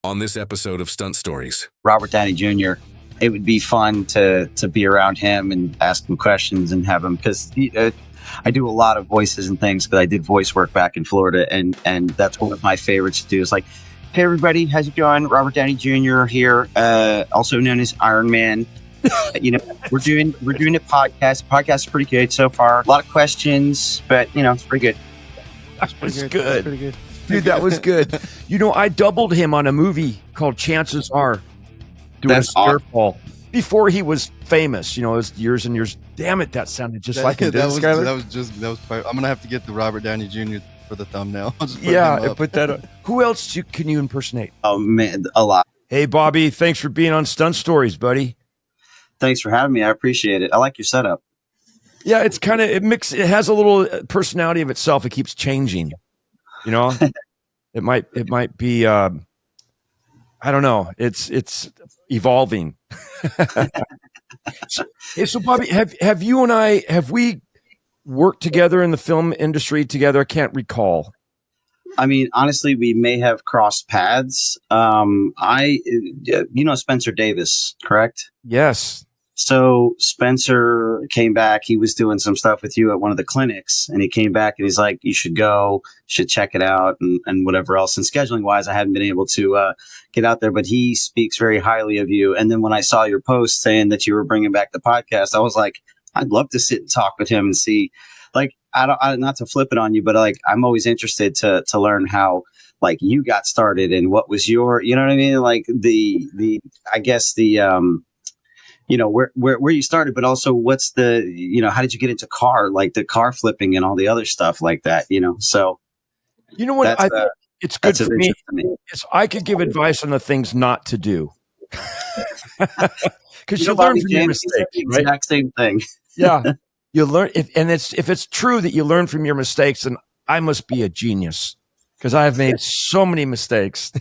on this episode of Stunt Stories. Robert Downey Jr., it would be fun to be around him and ask him questions and have him, because I do a lot of voices and things, because I did voice work back in Florida, and that's one of my favorites to do. It's like, hey everybody, how's it going? Robert Downey Jr. here, also known as Iron Man. We're doing a podcast. The podcast is pretty good so far. A lot of questions, but it's pretty good. That was good. Dude, that was good. I doubled him on a movie called Chances Are, doing That's a Scarefall before he was famous. It was years and years. Damn it, that sounded just like him. That was. I'm gonna have to get the Robert Downey Jr. for the thumbnail. I put that up. Who else can you impersonate? Oh man, a lot. Hey Bobby, thanks for being on Stunt Stories, buddy. Thanks for having me. I appreciate it. I like your setup. Yeah, it's kind of it has a little personality of itself. It keeps changing. It might be I don't know. It's evolving. So Bobby, have you and have we worked together in the film industry together? I can't recall. I mean, honestly, we may have crossed paths. Spencer Davis, correct? Yes. So Spencer came back. He was doing some stuff with you at one of the clinics, and he came back and he's like, you should go, should check it out, and whatever else. And scheduling wise, I hadn't been able to get out there, but he speaks very highly of you. And then when I saw your post saying that you were bringing back the podcast, I was like, I'd love to sit and talk with him and see, like, not to flip it on you, but like, I'm always interested to learn how, like, you got started and what was your, you know what I mean? Like where you started, but also what's the, how did you get into car, like the car flipping and all the other stuff like that, so. You know what? I think it's good for me. I could give advice on the things not to do. Because you learn from your mistakes, right? Exact same thing. Yeah. You learn if it's true that you learn from your mistakes, then I must be a genius, because I have made so many mistakes.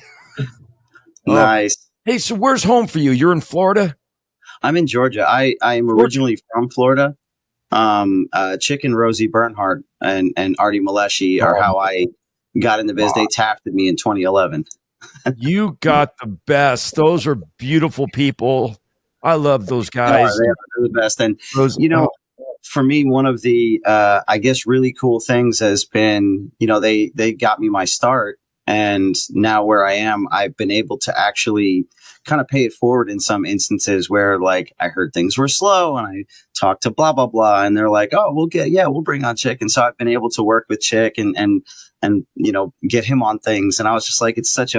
Nice. Hey, so where's home for you? You're in Florida? I'm in Georgia. I am originally from Florida. Chick and Rosie Bernhardt and Artie Maleshi are how I got in the biz. Wow. They tafted me in 2011. You got the best. Those are beautiful people. I love those guys. They're the best. And, for me, one of the, I guess, really cool things has been, they got me my start. And now where I am, I've been able to actually kind of pay it forward in some instances where, like, I heard things were slow and I talked to blah, blah, blah. And they're like, oh, we'll bring on Chick. And so I've been able to work with Chick and get him on things. And I was just like, it's such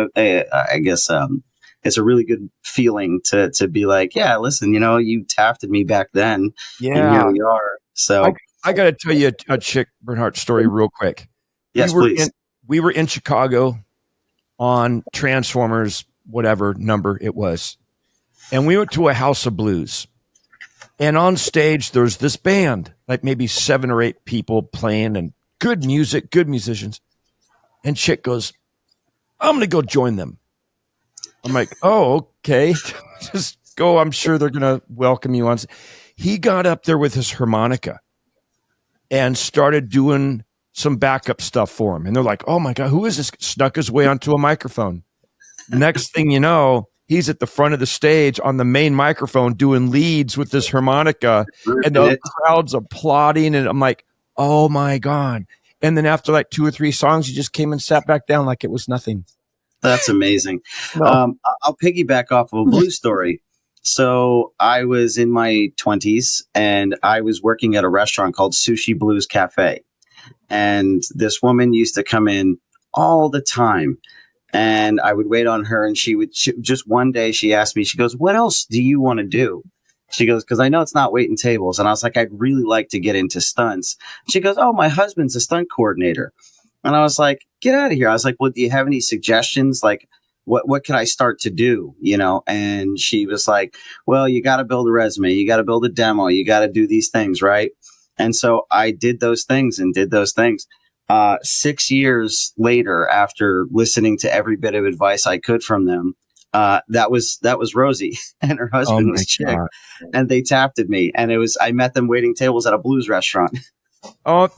it's a really good feeling to be like, yeah, listen, you tafted me back then. Yeah. And here we are. So I got to tell you a Chick Bernhardt story real quick. Yes, please. We were in Chicago on Transformers, whatever number it was. And we went to a House of Blues. And on stage, there's this band, like maybe 7 or 8 people playing, and good music, good musicians. And Chick goes, I'm going to go join them. I'm like, oh, okay. Just go. I'm sure they're going to welcome you on. He got up there with his harmonica and started doing some backup stuff for him. And they're like, oh my God, who is this? Snuck his way onto a microphone. Next thing you know, he's at the front of the stage on the main microphone doing leads with this harmonica, and the crowd's applauding. And I'm like, oh my God. And then after like 2 or 3 songs, he just came and sat back down like it was nothing. That's amazing. No. I'll piggyback off of a blues story. So I was in my 20s and I was working at a restaurant called Sushi Blues Cafe. And this woman used to come in all the time, and I would wait on her, and she just one day she asked me, she goes, what else do you want to do? She goes, because I know it's not waiting tables. And I was like, I'd really like to get into stunts. She goes, oh, my husband's a stunt coordinator. And I was like, get out of here. I was like, well, do you have any suggestions? Like, what can I start to do? And she was like, well, you got to build a resume. You got to build a demo. You got to do these things, right? And so I did those things. 6 years later, after listening to every bit of advice I could from them, that was Rosie and her husband was Chick, and they tafted me. And I met them waiting tables at a blues restaurant. Oh,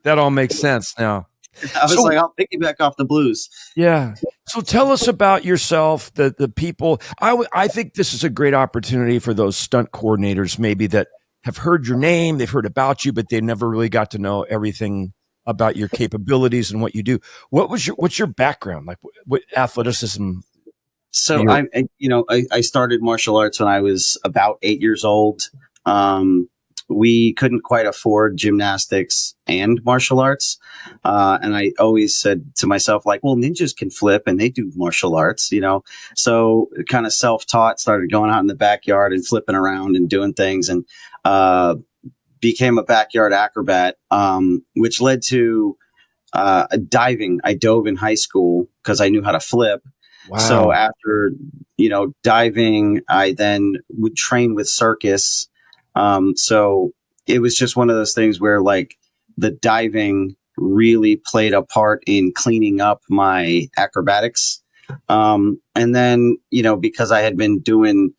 that all makes sense now. I was So like, I'll piggyback off the blues. yeah. So tell us about yourself, the people. I think this is a great opportunity for those stunt coordinators maybe that have heard your name, they've heard about you, but they never really got to know everything about your capabilities and what you do. What's your background? Like what athleticism are So you? I started martial arts when I was about 8 years old. Um, we couldn't quite afford gymnastics and martial arts. And I always said to myself, like, well, ninjas can flip and they do martial arts, So kind of self-taught, started going out in the backyard and flipping around and doing things, and became a backyard acrobat, which led to diving. I dove in high school because I knew how to flip. So Wow. after, diving, I then would train with circus. So it was just one of those things where like the diving really played a part in cleaning up my acrobatics. And then, because I had been doing,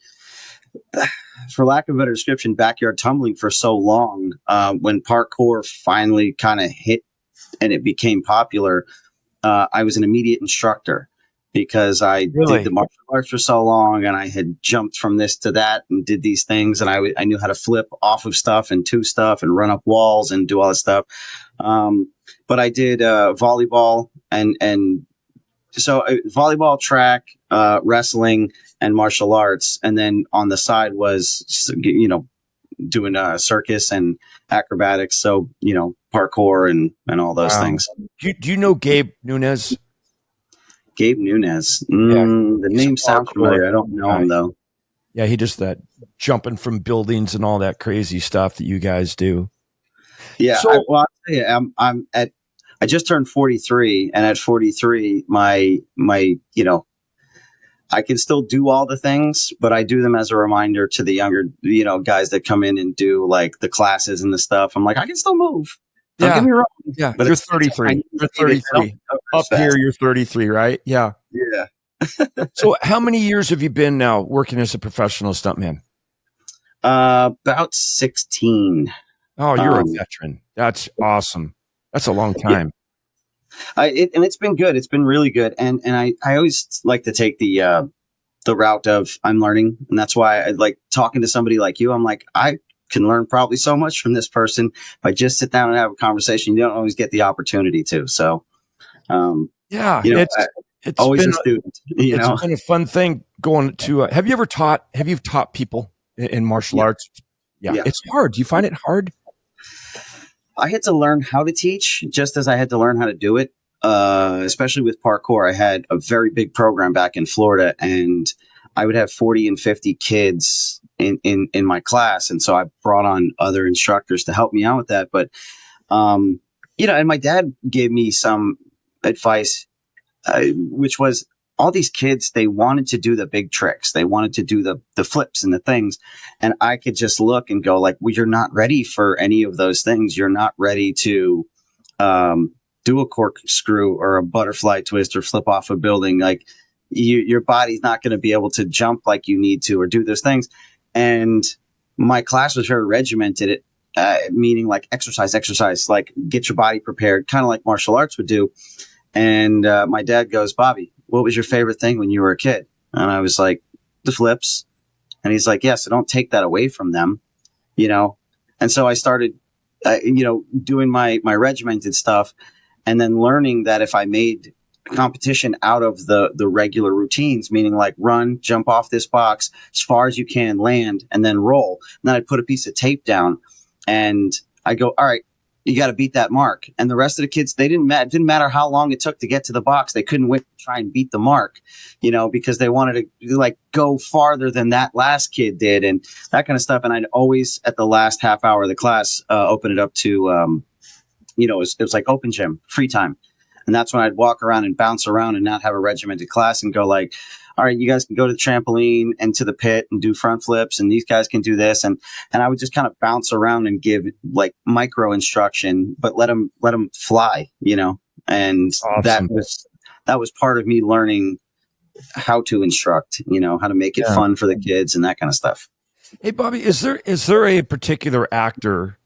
for lack of a better description, backyard tumbling for so long, when parkour finally kind of hit and it became popular, I was an immediate instructor because I did the Really? martial arts for so long, and I had jumped from this to that and did these things, and I knew how to flip off of stuff and to stuff and run up walls and do all this stuff. Um, but I did volleyball and so volleyball, track, wrestling, and martial arts, and then on the side was doing circus and acrobatics. So parkour and all those Wow. things. Do you know Gabe Nunez? Gabe Nunez. Yeah, The he's a name sounds parkour familiar. I don't know guy. him though. Yeah, he does that jumping from buildings and all that crazy stuff that you guys do. Yeah, So I'll tell you, I'm at. I just turned 43, and at 43, my I can still do all the things, but I do them as a reminder to the younger guys that come in and do like the classes and the stuff. I'm like, I can still move. Don't get yeah, me wrong, yeah, but you're it's just my 33. knees You're need it. I don't 33. recover as Up here, fast. you're 33, right? Yeah. Yeah. So how many years have you been now working as a professional stuntman? About 16. Oh, you're a Um, veteran. That's awesome. That's a long yeah, time. and it's been good. It's been really good. And I always like to take the route of I'm learning. And that's why I like talking to somebody like you. I'm like, I can learn probably so much from this person if I just sit down and have a conversation. You don't always get the opportunity to. So, Yeah, I, it's always been a student, it's been a fun thing going to. Have you ever taught people in martial Yeah. arts? Yeah, Yeah. it's hard. Do you find it hard? I had to learn how to teach just as I had to learn how to do it. Especially with parkour, I had a very big program back in Florida, and I would have 40 and 50 kids in my class. And so I brought on other instructors to help me out with that. But, and my dad gave me some advice, which was all these kids, they wanted to do the big tricks. They wanted to do the flips and the things. And I could just look and go like, well, you're not ready for any of those things. You're not ready to, do a corkscrew or a butterfly twist or flip off a building. Like your body's not going to be able to jump like you need to or do those things. And my class was very regimented, meaning like exercise, like get your body prepared, kind of like martial arts would do. And my dad goes, Bobby, what was your favorite thing when you were a kid? And I was like, the flips. And he's like, yeah, so don't take that away from them, you know? And so I started, doing my regimented stuff, and then learning that if I made competition out of the regular routines, meaning like run, jump off this box as far as you can, land, and then roll. And then I'd put a piece of tape down and I go, all right, you got to beat that mark. And the rest of the kids, it didn't matter how long it took to get to the box. They couldn't wait to try and beat the mark, because they wanted to like go farther than that last kid did and that kind of stuff. And I'd always at the last half hour of the class, open it up to, it was like open gym, free time. And that's when I'd walk around and bounce around and not have a regimented class and go like, all right, you guys can go to the trampoline and to the pit and do front flips, and these guys can do this. And I would just kind of bounce around and give like micro instruction, but let them fly, and Awesome. that was part of me learning how to instruct, how to make it Yeah. fun for the kids and that kind of stuff. Hey, Bobby, is there a particular actor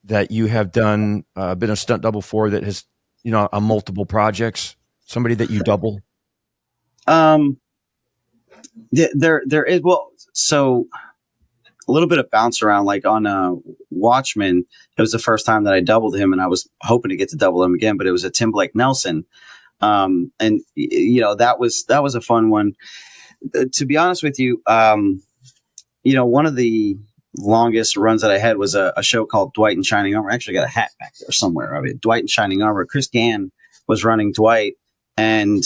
that you have been a stunt double for that has on multiple projects? Somebody that you double? There is, well, so a little bit of bounce around, like on Watchmen. It was the first time that I doubled him, and I was hoping to get to double him again, but it was a Tim Blake Nelson. And that was a fun one. To be honest with you, one of the longest runs that I had was a show called Dwight in Shining Armor. I actually got a hat back there somewhere of it. Dwight in Shining Armor. Chris Gann was running Dwight, and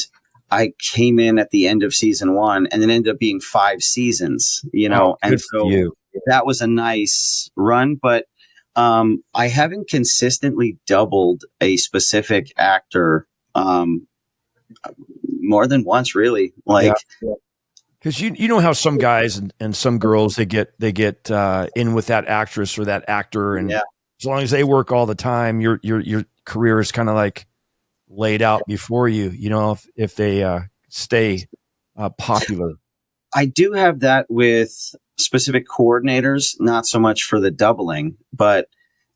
I came in at the end of season 1, and it ended up being 5 seasons, Oh, and good for so you. that was a nice run, but I haven't consistently doubled a specific actor more than once, really. Like, because you know how some guys and some girls they get in with that actress or that actor, and as long as they work all the time, your career is kind of like laid out before you. If they stay popular. I do have that with specific coordinators, not so much for the doubling, but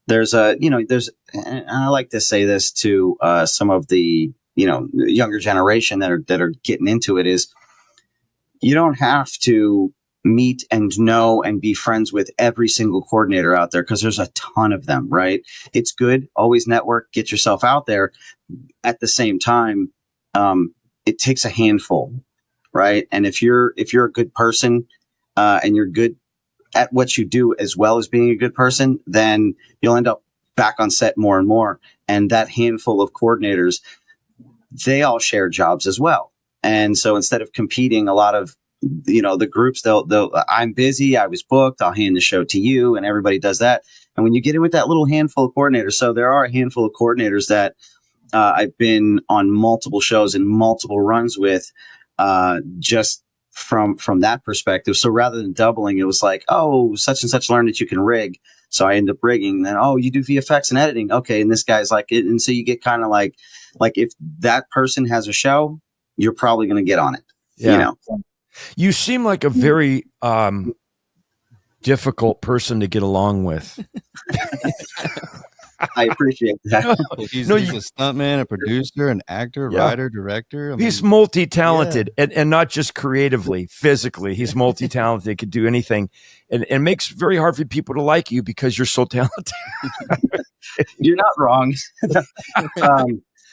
there's and I like to say this to some of the younger generation that are getting into it, is you don't have to meet and know and be friends with every single coordinator out there, because there's a ton of them, right? It's good. Always network, get yourself out there. At the same time, it takes a handful, right? And if you're a good person and you're good at what you do as well as being a good person, then you'll end up back on set more and more. And that handful of coordinators, they all share jobs as well. And so instead of competing, a lot of the groups, they'll I'm busy, I was booked, I'll hand the show to you, and everybody does that. And when you get in with that little handful of coordinators, so there are a handful of coordinators that I've been on multiple shows and multiple runs with, just from that perspective. So rather than doubling, it was like, oh, such and such learned that you can rig. So I end up rigging. Then, oh, you do VFX and editing. Okay. And this guy's like it. And so you get kind of like if that person has a show, you're probably going to get on it. Yeah. You seem like a very difficult person to get along with. I appreciate that. He's a stuntman, a producer, an actor, writer, director. He's multi-talented, and not just creatively, physically. He's multi-talented, could do anything. And it makes it very hard for people to like you because you're so talented. You're not wrong.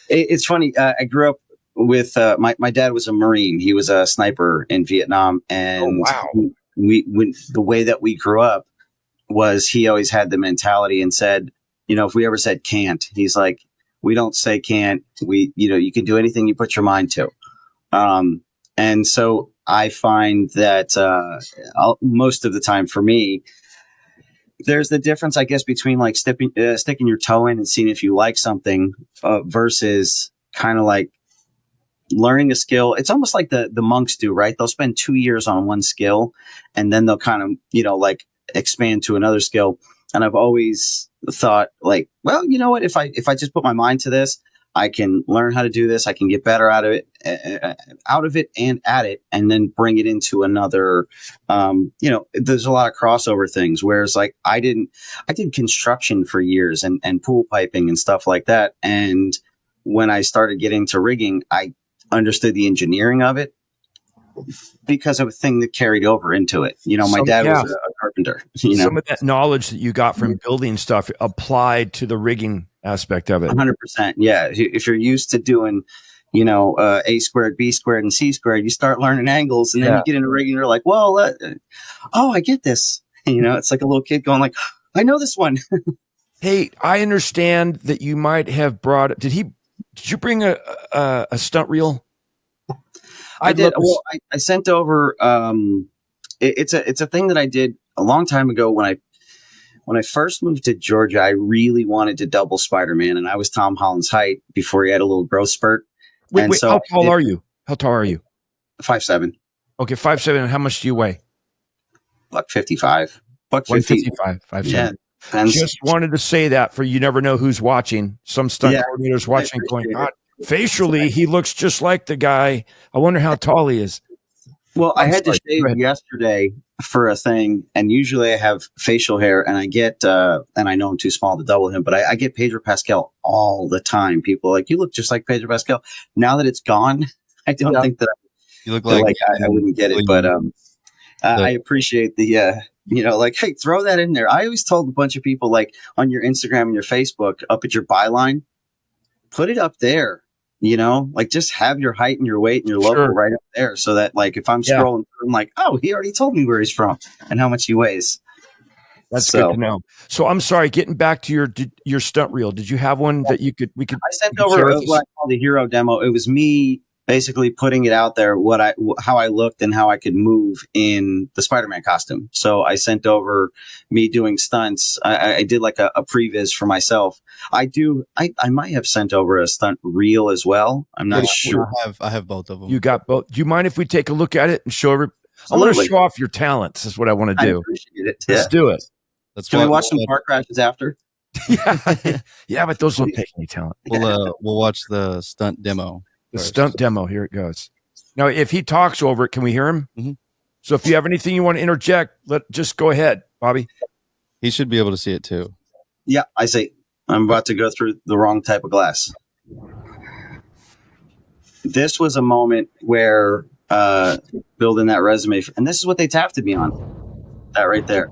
It's funny. I grew up with my dad was a Marine. He was a sniper in Vietnam. And the way that we grew up was he always had the mentality and said, if we ever said can't, he's like, we don't say can't. You can do anything you put your mind to. And so I find that most of the time for me, there's the difference, I guess, between like sticking your toe in and seeing if you like something versus kind of like learning a skill. It's almost like the monks do, right? They'll spend 2 years on one skill and then they'll kind of, like expand to another skill. And I've always thought like, well, you know what, if I just put my mind to this, I can learn how to do this. I can get better out of it and at it, and then bring it into another, there's a lot of crossover things. Whereas like I did construction for years and pool piping and stuff like that. And when I started getting to rigging, I understood the engineering of it because of a thing that carried over into it. My dad was a carpenter. Some of that knowledge that you got from building stuff applied to the rigging aspect of it. 100%. Yeah. If you're used to doing, A squared, B squared, and C squared, you start learning angles, and then you get into rigging. You're like, well, I get this. It's like a little kid going like, I know this one. Hey, I understand that you might have brought. Did you bring a stunt reel? I did. Well, I sent over. It's a thing that I did a long time ago when I first moved to Georgia. I really wanted to double Spider-Man, and I was Tom Holland's height before he had a little growth spurt. Wait, so how tall are you? How tall are you? 5'7". Okay, 5'7". How much do you weigh? $155. $155. 5'7". Yeah. Just wanted to say that for you never know who's watching. Some stunt coordinators watching going, God, facially, he looks just like the guy. I wonder how tall he is. Well, I I'm had to sorry. Go shave ahead. yesterday for a thing, and usually I have facial hair, and I get, and I know I'm too small to double him, but I get Pedro Pascal all the time. People are like, you look just like Pedro Pascal. Now that it's gone, I don't Yeah. think that, You look that like I wouldn't get it, but the I appreciate the, like, hey, throw that in there. I always told a bunch of people, like, on your Instagram and your Facebook, up at your byline, put it up there. Like, just have your height and your weight and your local Sure. right up there, so that, like, if I'm Yeah. scrolling through, I'm like, oh, he already told me where he's from and how much he weighs. That's good So to know. So I'm sorry, getting back to your stunt reel. Did you have one that we could I sent share over with what us? I call the hero demo. It was me basically putting it out there, how I looked and how I could move in the Spider-Man costume. So I sent over me doing stunts. I did like a previs for myself. I might have sent over a stunt reel as well. I'm not sure. I have both of them. You got both. Do you mind if we take a look at it and show I want to Absolutely. show off your talents. Is what I want to I do. appreciate it. Let's Yeah. do it. That's Can we why watch some car crashes after? Yeah, yeah, but those don't take any talent. we'll watch the stunt demo. The first. stunt demo. Here it goes. Now, if he talks over it, can we hear him? Mhm. So, if you have anything you want to interject, just go ahead, Bobby. He should be able to see it too. Yeah, I say I'm about to go through the wrong type of glass. This was a moment where building that resume, and this is what they tapped me on. That right there.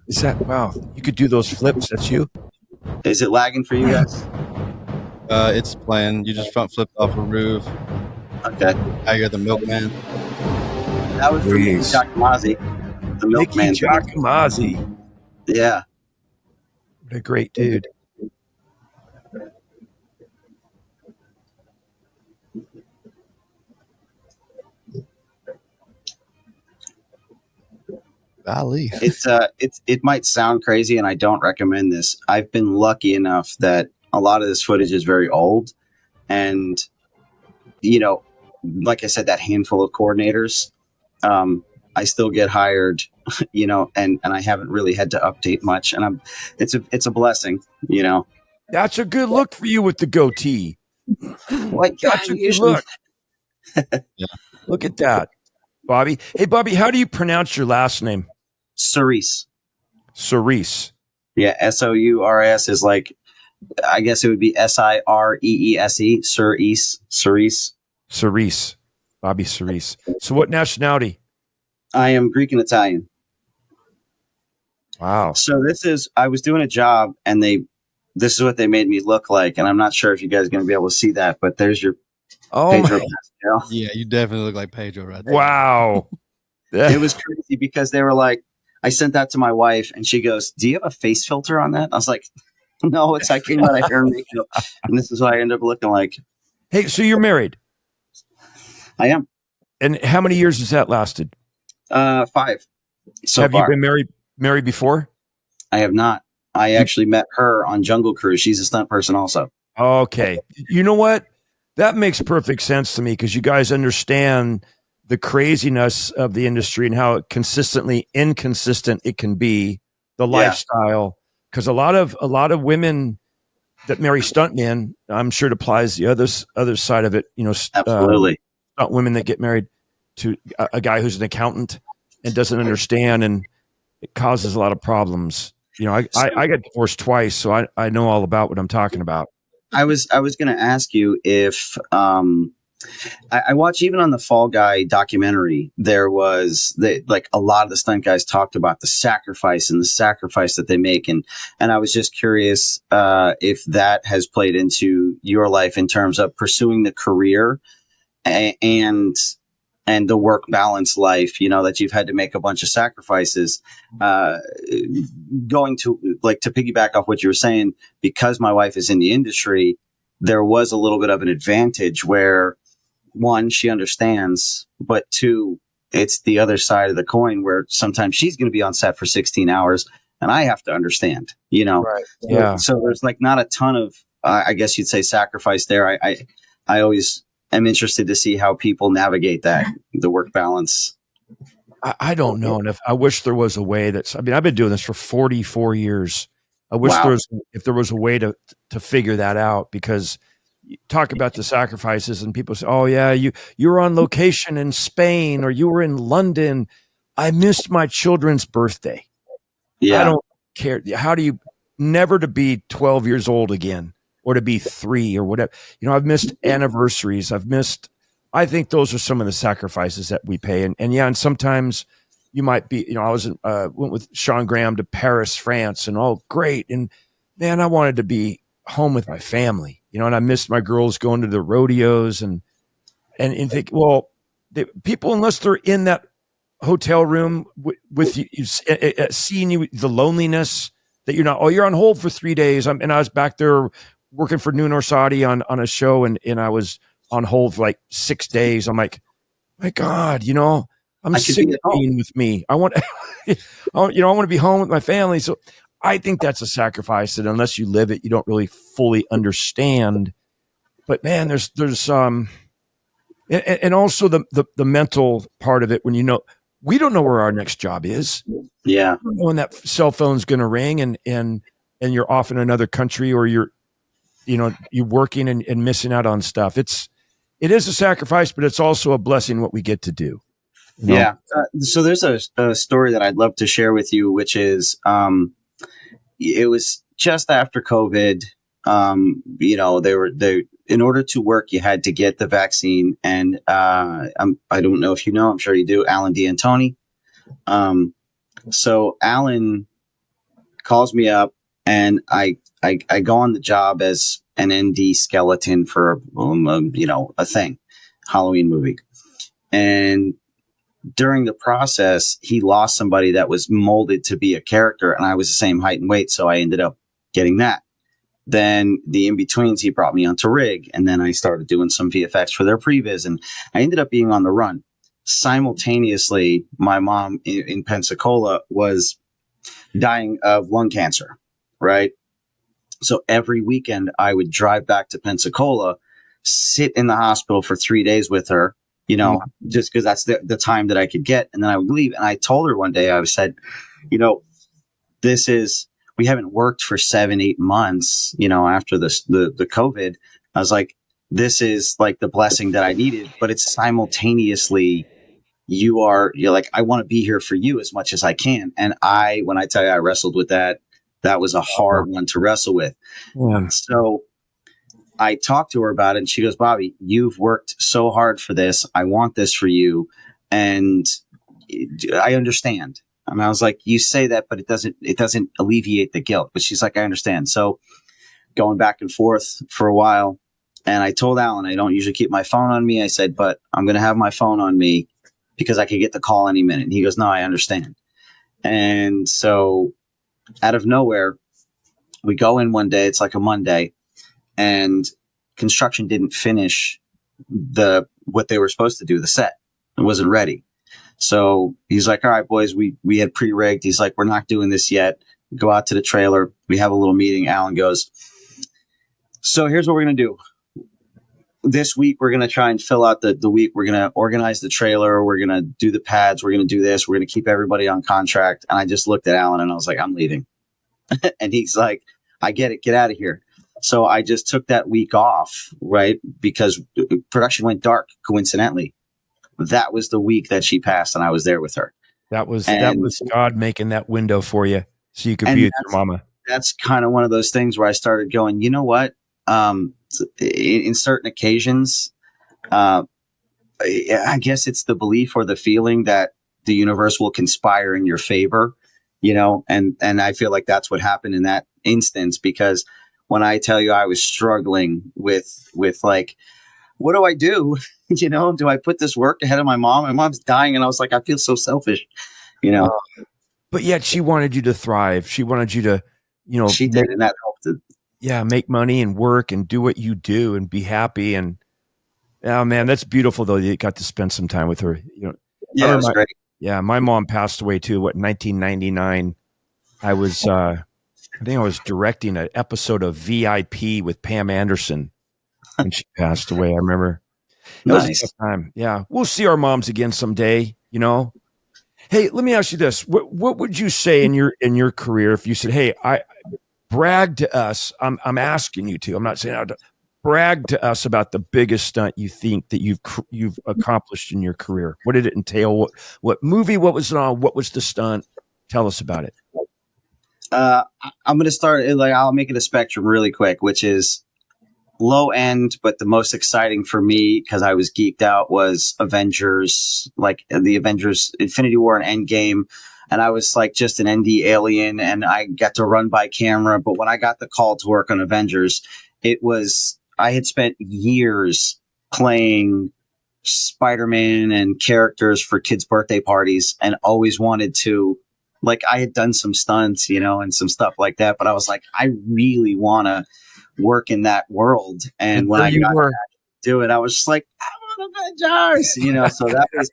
Is that wow? You could do those flips. That's you. Is it lagging for you guys? It's playing. You just front flipped off a roof. Okay. I got the milkman. That was from Mickey Please. Giacomazzi, the Mickey milkman. Giacomazzi. Yeah. What a great dude. Golly. It might sound crazy, and I don't recommend this. I've been lucky enough that a lot of this footage is very old, and like I said, that handful of coordinators, I still get hired, and I haven't really had to update much, and it's a blessing. That's a good look for you with the goatee. Like, That's a good look. Yeah. Look at that, Bobby. Hey, Bobby, how do you pronounce your last name? Souris. Souris. Yeah, Souris is like, I guess it would be Sireese. Souris. Souris. Bobby Souris. So, what nationality? I am Greek and Italian. Wow. So I was doing a job, and this is what they made me look like, and I'm not sure if you guys are going to be able to see that, but there's your Oh Pedro my. Pascal. Yeah, you definitely look like Pedro right there. Wow. It was crazy because they were like, I sent that to my wife, and she goes, "Do you have a face filter on that?" I was like, "No, I came out of hair and makeup, and this is what I end up looking like." Hey, so you're married, I am. and how many years has that lasted? 5 so Have far. you been married before? I have not. I actually met her on Jungle Cruise. She's a stunt person also. Okay. You know what? That makes perfect sense to me because you guys understand the craziness of the industry and how consistently inconsistent it can be, the lifestyle. Because a lot of women that marry stuntmen, I'm sure it applies the other side of it. Absolutely. Stunt women that get married to a guy who's an accountant and doesn't understand, and it causes a lot of problems. I got divorced twice, so I know all about what I'm talking about. I was going to ask you if I watch, even on the Fall Guy documentary, there was like a lot of the stunt guys talked about the sacrifice that they make, and I was just curious if that has played into your life in terms of pursuing the career and the work balance life, that you've had to make a bunch of sacrifices. Going to piggyback off what you were saying, because my wife is in the industry, there was a little bit of an advantage where, one, she understands, but two, it's the other side of the coin where sometimes she's going to be on set for 16 hours and I have to understand, Right. Yeah. So there's like not a ton of, I guess you'd say, sacrifice there. I always am interested to see how people navigate the work balance. I don't know. And I wish there was a way I've been doing this for 44 years. I wish Wow. if there was a way to figure that out, because talk about the sacrifices, and people say, "Oh yeah, you were on location in Spain or you were in London." I missed my children's birthday. I Yeah. don't care. How do you never to be 12 years old again or to be 3 or whatever? I've missed anniversaries. I think those are some of the sacrifices that we pay. And sometimes you might be, I went with Sean Graham to Paris, France, and great. And man, I wanted to be home with my family, and I missed my girls going to the rodeos and think, well, people, unless they're in that hotel room with you, seeing you, the loneliness that you're not, you're on hold for 3 days. And I was back there working for Noon or Saudi on a show, and I was on hold for like 6 days. I'm like, my God, I'm sick of being with me. I want, I want to be home with my family. So I think that's a sacrifice that unless you live it, you don't really fully understand. But man, there's and also the mental part of it when we don't know where our next job is. Yeah. We don't know when that cell phone's going to ring and you're off in another country, or you're working and missing out on stuff. It is a sacrifice, but it's also a blessing what we get to do. Yeah. So there's a story that I'd love to share with you, which is, it was just after COVID. They in order to work, you had to get the vaccine. And I don't know if you know, I'm sure you do, Alan D'Antoni. So Alan calls me up, and I go on the job as an ND skeleton for, a thing, Halloween movie. And during the process, he lost somebody that was molded to be a character, and I was the same height and weight. So I ended up getting that. Then the in-betweens, he brought me onto Rig, and then I started doing some VFX for their previs, and I ended up being on the run. Simultaneously, my mom in Pensacola was dying of lung cancer, right? So every weekend I would drive back to Pensacola, sit in the hospital for 3 days with her, just because that's the time that I could get. And then I would leave. And I told her one day, I said, we haven't worked for 7-8 months, after the COVID. I was like, this is like the blessing that I needed, but it's simultaneously, you're like, I want to be here for you as much as I can. And when I tell you I wrestled with that was a hard one to wrestle with. Yeah. So I talked to her about it, and she goes, Bobby, you've worked so hard for this. I want this for you. And I understand. I mean, I was like, you say that, but it doesn't alleviate the guilt. But she's like, I understand. So going back and forth for a while. And I told Alan, I don't usually keep my phone on me. I said, but I'm going to have my phone on me because I could get the call any minute. And he goes, no, I understand. And so out of nowhere, we go in one day, it's like a Monday, and construction didn't finish what they were supposed to do, the set. It wasn't ready. So he's like, all right, boys, we had pre-rigged. He's like, we're not doing this yet. Go out to the trailer. We have a little meeting. Alan goes, so here's what we're going to do. This week, we're going to try and fill out the week. We're going to organize the trailer. We're going to do the pads. We're going to do this. We're going to keep everybody on contract. And I just looked at Alan and I was like, I'm leaving. And he's like, I get it. Get out of here. So I just took that week off, right? Because production went dark, coincidentally. That was the week that she passed, and I was there with her. That was God making that window for you so you could be with your mama. That's kind of one of those things where I started going, you know what? In certain occasions, I guess it's the belief or the feeling that the universe will conspire in your favor, and I feel like that's what happened in that instance, because when I tell you I was struggling with like, what do I do? Do I put this work ahead of my mom? My mom's dying. And I was like, I feel so selfish, But yet she wanted you to thrive. She wanted you to, she did. And that helped it. Yeah. Make money and work and do what you do and be happy. And oh man, that's beautiful though. You got to spend some time with her. Yeah, it was great. Yeah. My mom passed away too. 1999. I think I was directing an episode of VIP with Pam Anderson. And she passed away. I remember. It was a tough time. Yeah. We'll see our moms again someday, Hey, let me ask you this. What would you say in your career if you said, hey, I brag to us, I'm asking you to, I'm not saying brag to us about the biggest stunt you think that you've accomplished in your career. What did it entail? What movie? What was it on? What was the stunt? Tell us about it. I'm going to start, like, I'll make it a spectrum really quick, which is low end, but the most exciting for me, because I was geeked out, was Avengers, like the Avengers Infinity War and Endgame. And I was like just an ND alien, and I got to run by camera. But when I got the call to work on Avengers, I had spent years playing Spider-Man and characters for kids' birthday parties, and always wanted to, like, I had done some stunts, and some stuff like that, but I was like, I really want to work in that world. And when I got to do it, I was just like, I want Avengers, so that was,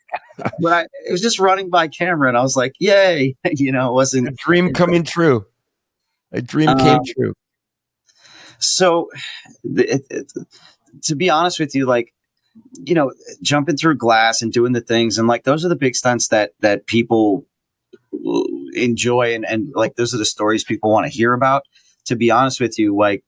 but it was just running by camera, and I was like, yay, it wasn't a dream coming true. A dream came true. So to be honest with you, like, jumping through glass and doing the things, and like, those are the big stunts that people enjoy, and like, those are the stories people want to hear about. To be honest with you, like,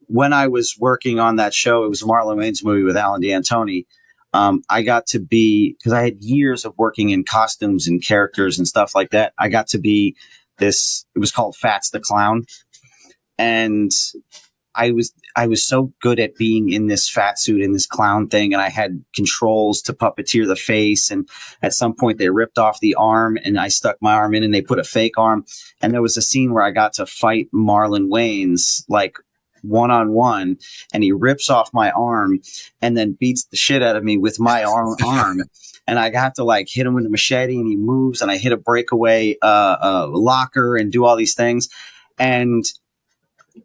when I was working on that show, it was a Marlon Wayans movie with Alan D'Antoni. I got to be, because I had years of working in costumes and characters and stuff like that. I got to be it was called Fats the Clown. And I was so good at being in this fat suit, in this clown thing, and I had controls to puppeteer the face. And at some point they ripped off the arm, and I stuck my arm in, and they put a fake arm. And there was a scene where I got to fight Marlon Wayans, like, one-on-one, and he rips off my arm and then beats the shit out of me with my arm. And I have to, like, hit him with a machete, and he moves, and I hit a breakaway locker and do all these things. And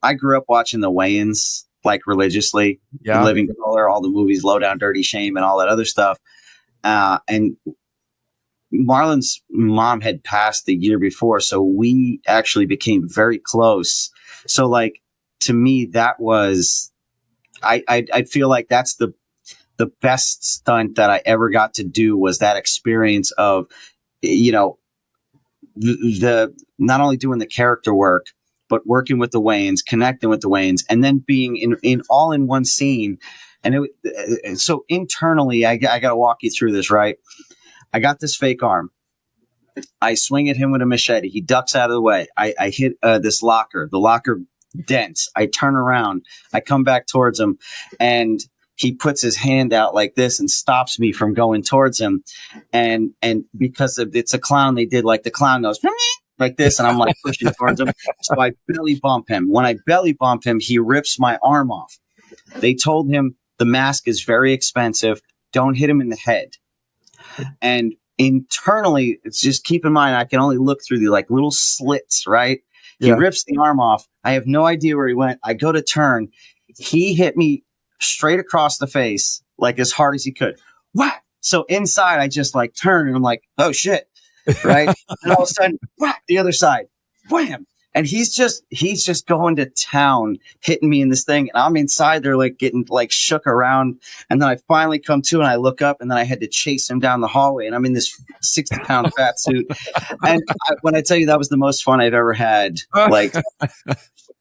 I grew up watching the Wayans, like, religiously. Yeah. Living Color, all the movies, Low Down, Dirty, Shame, and all that other stuff. And Marlon's mom had passed the year before, so we actually became very close. So, like, to me, that was, I feel like that's the best stunt that I ever got to do, was that experience of, the not only doing the character work, but working with the Wayans, connecting with the Wayans, and then being in all in one scene. And so internally, I got to walk you through this, right? I got this fake arm. I swing at him with a machete. He ducks out of the way. I hit this locker. The locker dents. I turn around. I come back towards him, and he puts his hand out like this and stops me from going towards him. And because it's a clown, they did, like, the clown goes like this, and I'm like pushing towards him. So I belly bump him. When I belly bump him, he rips my arm off. They told him the mask is very expensive. Don't hit him in the head. And internally, it's just, keep in mind, I can only look through the, like, little slits, right? He rips the arm off. I have no idea where he went. I go to turn. He hit me straight across the face, like, as hard as he could. Whack! So inside, I just, like, turn, and I'm like, oh shit, right? And all of a sudden, whack, the other side, wham! And he's just going to town, hitting me in this thing, and I'm inside there, like, getting, like, shook around. And then I finally come to, and I look up, and then I had to chase him down the hallway, and I'm in this 60-pound fat suit. And when I tell you, that was the most fun I've ever had, like,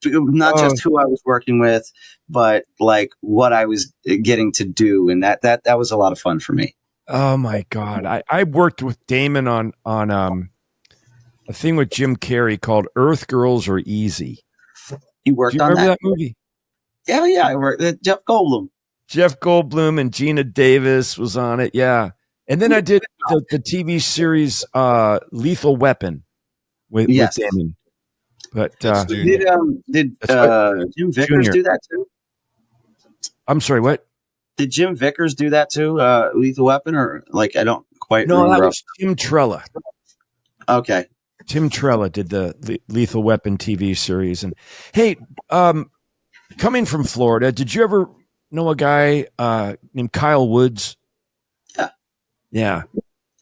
not just who I was working with, but, like, what I was getting to do. And that was a lot of fun for me. Oh my God. I worked with Damon on a thing with Jim Carrey called Earth Girls Are Easy. You worked on that movie? Yeah. I worked with Jeff Goldblum. Jeff Goldblum and Gina Davis was on it. Yeah. And then I did the TV series Lethal Weapon with Damon. But did Jim Vickers do that too? I'm sorry, what? Did Jim Vickers do that too? Lethal Weapon, or, like, I don't quite remember. No, that was Tim Trella. Okay. Tim Trella did the Lethal Weapon TV series. And hey, coming from Florida, did you ever know a guy named Kyle Woods? Yeah.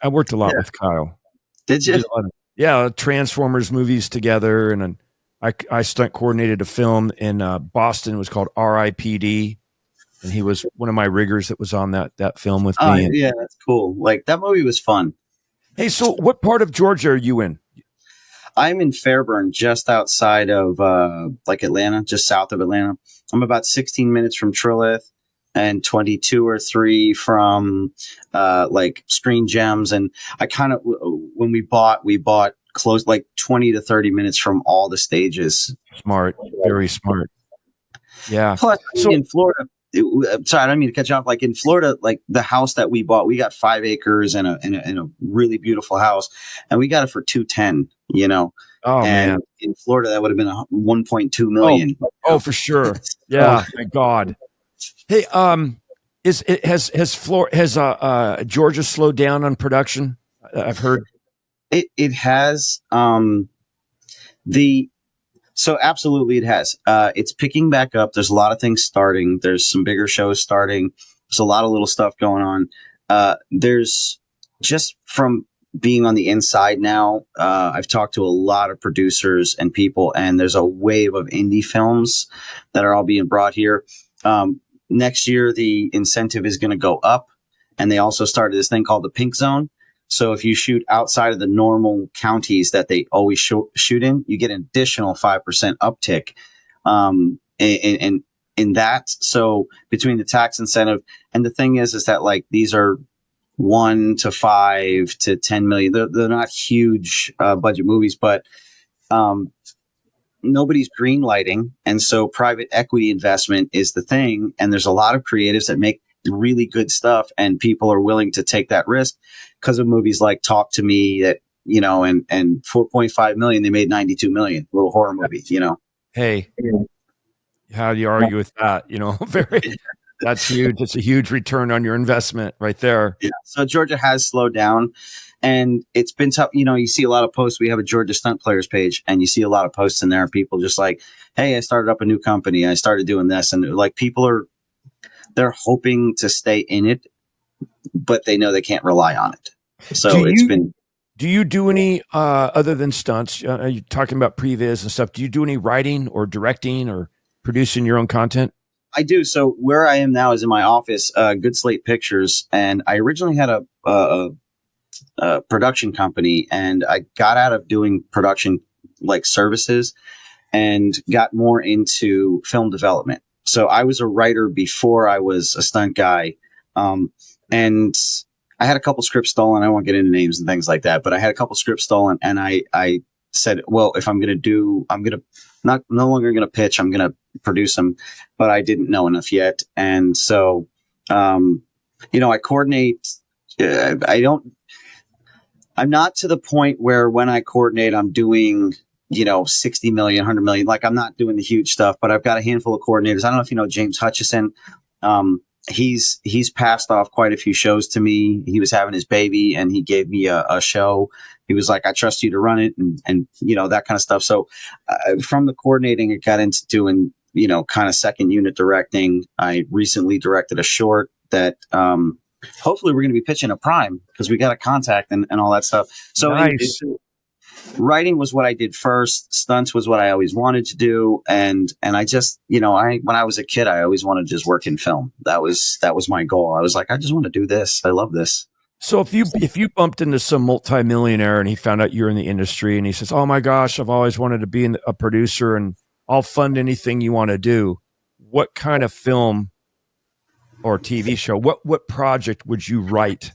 I worked a lot with Kyle. Did you? Transformers movies together, and I stunt coordinated a film in Boston. It was called R.I.P.D., and he was one of my riggers that was on that film with me. Yeah, that's cool. Like, that movie was fun. Hey, so what part of Georgia are you in? I'm in Fairburn, just outside of like Atlanta, just south of Atlanta. I'm about 16 minutes from Trilith and 22 or 3 from like Screen Gems. And I kind of, when we bought close like 20 to 30 minutes from all the stages. Smart, very smart. Yeah. Plus, So in Florida, sorry, I don't mean to cut you off. Like in Florida, like the house that we bought, we got 5 acres and a really beautiful house, and we got it for 210. You know, oh and man. in Florida, that would have been 1.2 Oh, million. oh for sure. So, Yeah. My God. Hey, is it has Georgia slowed down on production? I've heard. it has the so absolutely it has. It's picking back up. There's a lot of things starting. There's some bigger shows starting. There's a lot of little stuff going on. There's just from being on the inside now, I've talked to a lot of producers and people, and there's a wave of indie films that are all being brought here. Next year, the incentive is going to go up, and they also started this thing called the Pink Zone. So if you shoot outside of the normal counties that they always shoot in, you get an additional 5% uptick in that. So between the tax incentive and the thing is that like these are 1 to 5 to 10 million. They're not huge budget movies, but um, nobody's green lighting, and so private equity investment is the thing. And there's a lot of creatives that make really good stuff, and people are willing to take that risk because of movies like Talk to Me that and 4.5 million they made 92 million, little horror movie. Hey, how do you argue with that? Very. That's huge. It's a huge return on your investment right there. Yeah. So Georgia has slowed down, and it's been tough. You see a lot of posts. We have a Georgia Stunt Players page, and you see a lot of posts in there. People just like, hey, I started up a new company. I started doing this. And like they're hoping to stay in it, but they know they can't rely on it. So do you do any, other than stunts, are you talking about previs and stuff? Do you do any writing or directing or producing your own content? I do. So where I am now is in my office, Good Slate Pictures, and I originally had a production company, and I got out of doing production like services and got more into film development. So I was a writer before I was a stunt guy, and I had a couple scripts stolen. I won't get into names and things like that, but I had a couple scripts stolen, and I said, well, if I'm going to no longer going to pitch. I'm going to produce them, but I didn't know enough yet. And so, I coordinate. I'm not to the point where when I coordinate, I'm doing, 60 million, 100 million. Like I'm not doing the huge stuff, but I've got a handful of coordinators. I don't know if you know James Hutchison. He's passed off quite a few shows to me. He was having his baby and he gave me a show. He was like, I trust you to run it and that kind of stuff. So from the coordinating, it got into doing, kind of second unit directing. I recently directed a short that hopefully we're going to be pitching a prime because we got a contact and all that stuff. So Nice. writing was what I did first. Stunts was what I always wanted to do. And I just, when I was a kid, I always wanted to just work in film. That was my goal. I was like, I just want to do this. I love this. So if you bumped into some multimillionaire and he found out you're in the industry and he says, "Oh my gosh, I've always wanted to be a producer and I'll fund anything you want to do," what kind of film or TV show, what project would you write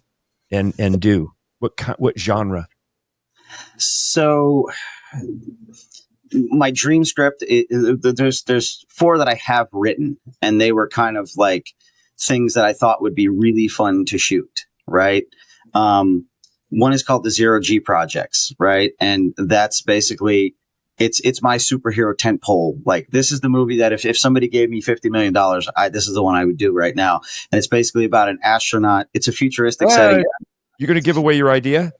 and do? What genre? So my dream script, there's 4 that I have written, and they were kind of like things that I thought would be really fun to shoot. Right. One is called the 0G Projects. Right. And that's basically, it's my superhero tent pole. Like this is the movie that if somebody gave me $50 million, this is the one I would do right now. And it's basically about an astronaut. It's a futuristic setting. You're going to give away your idea?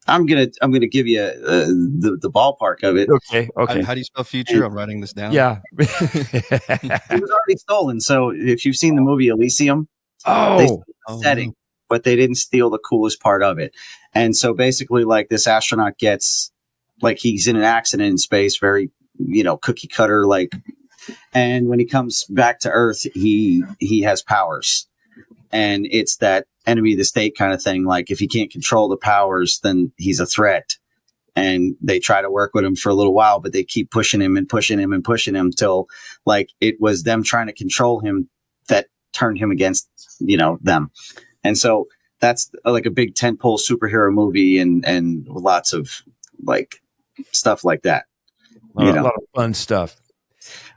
I'm gonna give you the ballpark of it. Okay. How do you spell future? I'm writing this down. Yeah. It was already stolen. So if you've seen the movie Elysium, they stole the setting, but they didn't steal the coolest part of it. And so basically, like this astronaut gets, like he's in an accident in space, very cookie cutter, like. And when he comes back to Earth, he has powers, and it's that enemy of the state kind of thing. Like if he can't control the powers, then he's a threat. and they try to work with him for a little while, but they keep pushing him and pushing him and pushing him till like it was them trying to control him that turned him against, them. And so that's like a big tentpole superhero movie and lots of like stuff like that. A lot of fun stuff.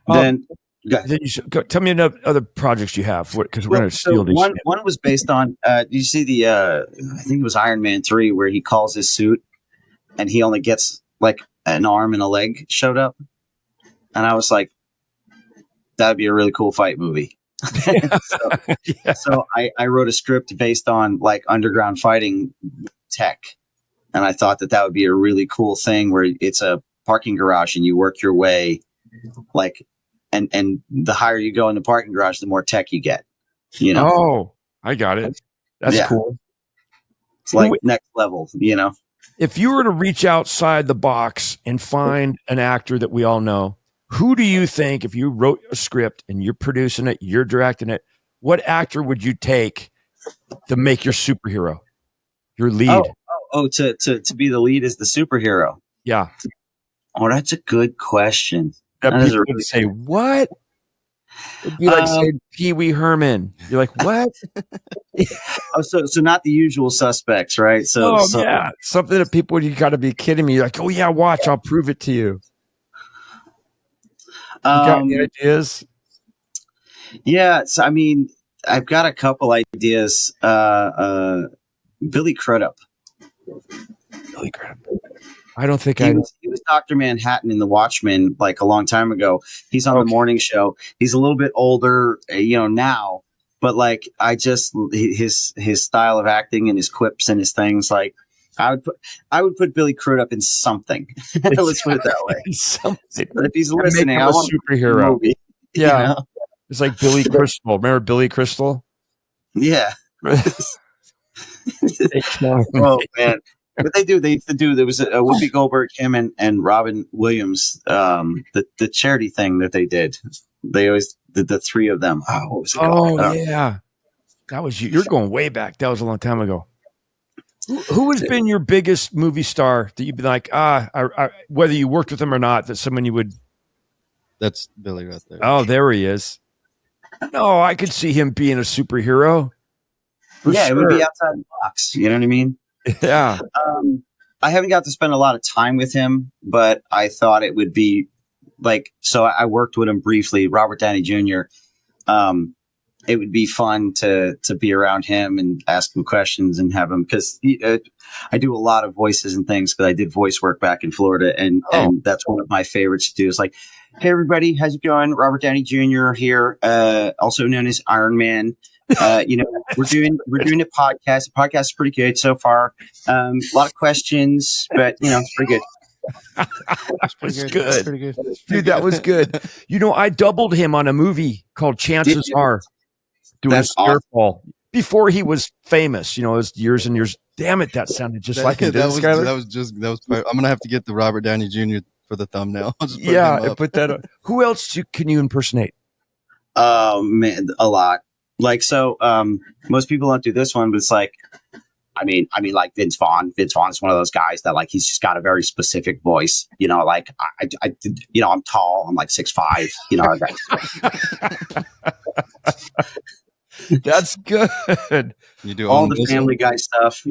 Then Then you should tell me other projects you have, because we're going to steal these. One was based on. You see the? I think it was Iron Man 3, where he calls his suit, and he only gets like an arm and a leg showed up, and I was like, that'd be a really cool fight movie. So I wrote a script based on like underground fighting tech, and I thought that would be a really cool thing where it's a parking garage and you work your way like. And the higher you go in the parking garage, the more tech you get. Oh, I got it. That's cool. It's like next level. If you were to reach outside the box and find an actor that we all know, who do you think, if you wrote a script and you're producing it, you're directing it, what actor would you take to make your superhero, your lead? To be the lead as the superhero. Yeah. Oh, that's a good question. That people would say, what? It'd be like saying Pee Wee Herman. You're like, what? So not the usual suspects, right? So something that people, you got to be kidding me. You're like, oh yeah, watch, I'll prove it to you. You got any ideas? Yeah, so I mean, I've got a couple ideas. Billy Crudup. Billy Crudup. I don't think he was Dr. Manhattan in The Watchmen like a long time ago. He's on the morning show. He's a little bit older, now, but like his style of acting and his quips and his things, like I would put Billy Crudup in something. Let's put it that way. Something. But if he's listening, I want a superhero. Movie, yeah, it's like Billy Crystal. Remember Billy Crystal? Yeah. Oh man. What they used to do, there was a Whoopi Goldberg, him and Robin Williams, the charity thing that they did. They always did the three of them. Oh, what was it called? Oh, yeah. That was you. You're going way back. That was a long time ago. Who has been your biggest movie star that you'd be like, whether you worked with him or not, that someone you would. That's Billy right there. Oh, there he is. No, I could see him being a superhero. It would be outside the box. You know what I mean? Yeah. I haven't got to spend a lot of time with him, but I thought it would be like, so I worked with him briefly, Robert Downey Jr. It would be fun to be around him and ask him questions and have him, because I do a lot of voices and things, because I did voice work back in Florida, and that's one of my favorites to do. It's like, hey everybody, how's it going? Robert Downey Jr. here, also known as Iron Man. We're doing a podcast. The podcast is pretty good so far. A lot of questions, but it's pretty good. That's pretty good. Dude, that was good. I doubled him on a movie called Chances Are, doing a Scarefall before he was famous. It was years and years. Damn it, that sounded just like him. I'm gonna have to get the Robert Downey Jr. for the thumbnail. I put that on. Who else can you impersonate? Oh man, a lot. Like, so, most people don't do this one, but it's like, I mean, like Vince Vaughn. Vince Vaughn is one of those guys that like, he's just got a very specific voice, like I'm tall, I'm like 6'5", That's good. You do all the Family Guy stuff,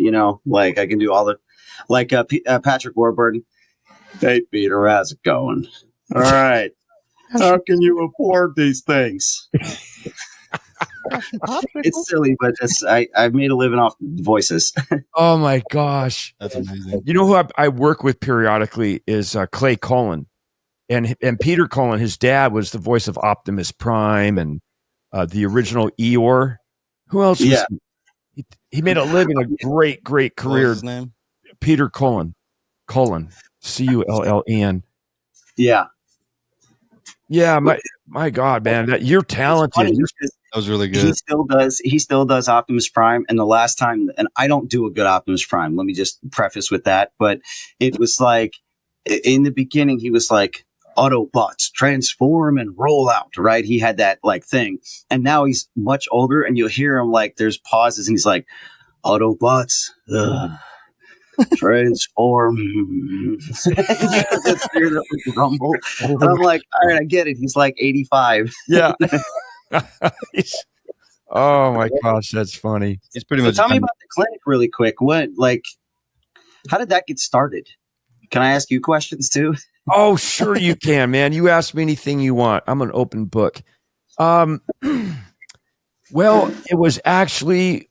like I can do all the, like, Patrick Warburton. Hey, Peter, how's it going? All right. How can you afford these things? It's silly, but I've made a living off voices. Oh my gosh, that's amazing. Who I work with periodically is Clay Cullen, and Peter Cullen. His dad was the voice of Optimus Prime and the original Eeyore. Who else? Yeah, he made a living, a great career. What was his name? Peter Cullen, Cullen, Cullen. Yeah. Yeah, my God, man, you're talented. That was really good. He still does Optimus Prime. And the last time, and I don't do a good Optimus Prime, let me just preface with that. But it was like, in the beginning, he was like, Autobots transform and roll out, right? He had that like thing. And now he's much older, and you'll hear him like, there's pauses, and he's like, Autobots, Transform. That spirit up with rumble. And I'm like, all right, I get it. He's like 85. Yeah. Oh my gosh, that's funny. He's pretty So much tell me done. about the clinic really quick. How did that get started? Can I ask you questions too? Oh, sure you can, man. You ask me anything you want. I'm an open book. Well, it was actually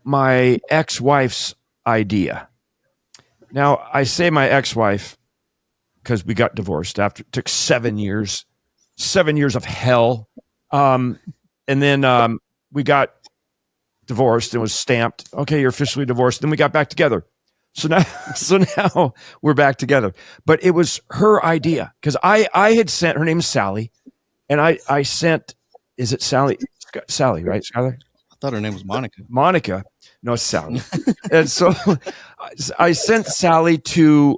my ex-wife's idea. Now, I say my ex-wife because we got divorced after it took 7 years of hell. And then we got divorced and was stamped. Okay, you're officially divorced. Then we got back together. So now we're back together. But it was her idea because I had sent, her name is Sally, and I sent, is it Sally? Sally, right, Skylar? I thought her name was Monica. Monica. No, it's Sally. And so I sent Sally to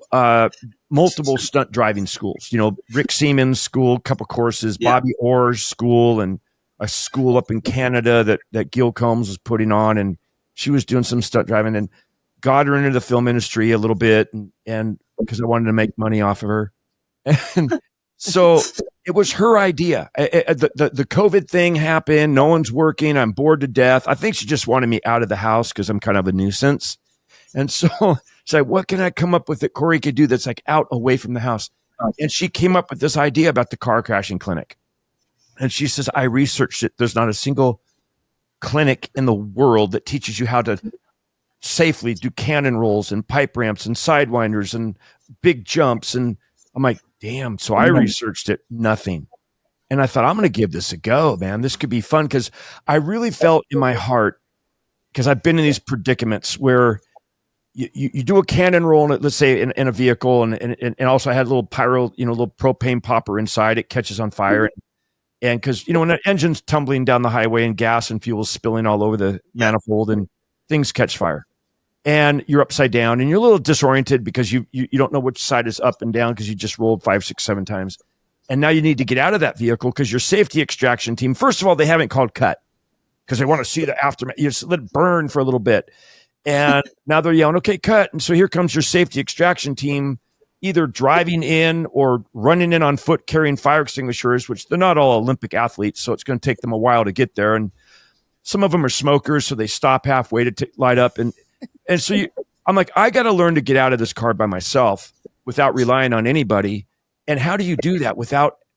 multiple stunt driving schools. You know, Rick Siemens school, a couple courses, Bobby Orr's school, and a school up in Canada that Gil Combs was putting on. And she was doing some stunt driving and got her into the film industry a little bit. And because I wanted to make money off of her. And so it was her idea. The COVID thing happened. No one's working. I'm bored to death. I think she just wanted me out of the house because I'm kind of a nuisance. And so she's like, what can I come up with that Corey could do that's like out away from the house? And she came up with this idea about the car crashing clinic. And she says, I researched it. There's not a single clinic in the world that teaches you how to safely do cannon rolls and pipe ramps and sidewinders and big jumps. And I'm like, damn. So I researched it, nothing. And I thought, I'm going to give this a go, man. This could be fun because I really felt in my heart, because I've been in these predicaments where you do a cannon roll, let's say in a vehicle, and also I had a little little propane popper inside. It catches on fire. And because, when an engine's tumbling down the highway and gas and fuel is spilling all over the manifold and things catch fire. And you're upside down and you're a little disoriented because you don't know which side is up and down because you just rolled 5, 6, 7 times. And now you need to get out of that vehicle because your safety extraction team, first of all, they haven't called cut because they want to see the aftermath. You just let it burn for a little bit. And now they're yelling, okay, cut. And so here comes your safety extraction team, either driving in or running in on foot carrying fire extinguishers, which they're not all Olympic athletes. So it's going to take them a while to get there. And some of them are smokers. So they stop halfway to light up. And so I'm like, I got to learn to get out of this car by myself without relying on anybody. And how do you do that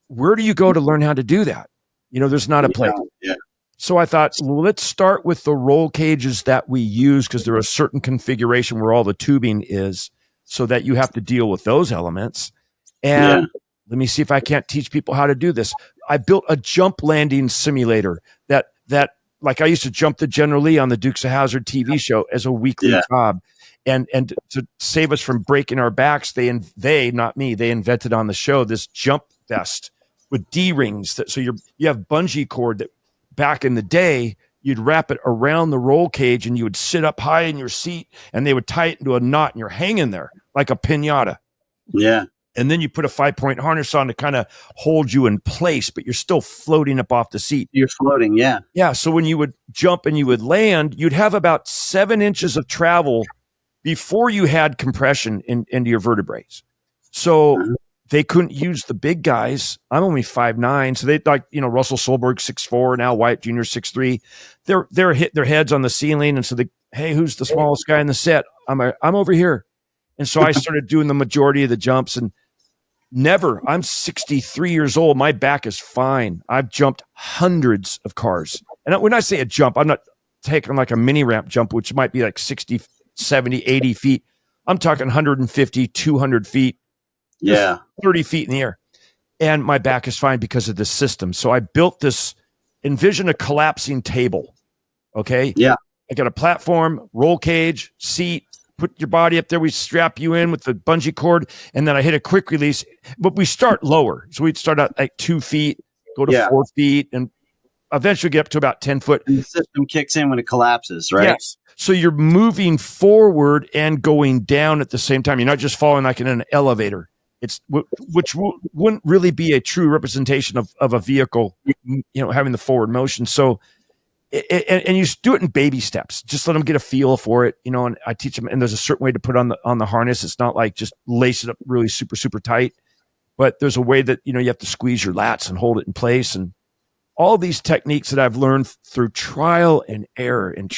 where do you go to learn how to do that? There's not a place. Yeah. So I thought, well, let's start with the roll cages that we use because they're a certain configuration where all the tubing is so that you have to deal with those elements. And let me see if I can't teach people how to do this. I built a jump landing simulator that like I used to jump the General Lee on the Dukes of Hazzard TV show as a weekly job. And to save us from breaking our backs, they, not me, they invented on the show this jump vest with D-rings. So you have bungee cord that back in the day, you'd wrap it around the roll cage and you would sit up high in your seat and they would tie it into a knot and you're hanging there like a piñata. Yeah. And then you put a 5-point harness on to kind of hold you in place, but you're still floating up off the seat. You're floating. Yeah. Yeah. So when you would jump and you would land, you'd have about 7 inches of travel before you had compression into your vertebrae. So they couldn't use the big guys. I'm only 5'9". So they Russell Solberg 6'4", now Wyatt Jr. 6'3". They're hitting their heads on the ceiling. And so hey, who's the smallest guy in the set? I'm over here. And so I started doing the majority of the jumps and I'm 63 years old. My back is fine. I've jumped hundreds of cars. And when I say a jump, I'm not taking like a mini ramp jump, which might be like 60, 70, 80 feet. I'm talking 150, 200 feet. Yeah. 30 feet in the air. And my back is fine because of this system. So I built envision a collapsing table. Okay. Yeah. I got a platform, roll cage, seat, put your body up there. We strap you in with the bungee cord. And then I hit a quick release, but we start lower. So we'd start at like 2 feet, go to 4 feet, and eventually get up to about 10 foot. And the system kicks in when it collapses, right? Yes. So you're moving forward and going down at the same time. You're not just falling like in an elevator. It's which wouldn't really be a true representation of a vehicle, having the forward motion. So and you do it in baby steps. Just let them get a feel for it, and I teach them, and there's a certain way to put on the harness. It's not like just lace it up really super, super tight, but there's a way that, you have to squeeze your lats and hold it in place. And all these techniques that I've learned through trial and error and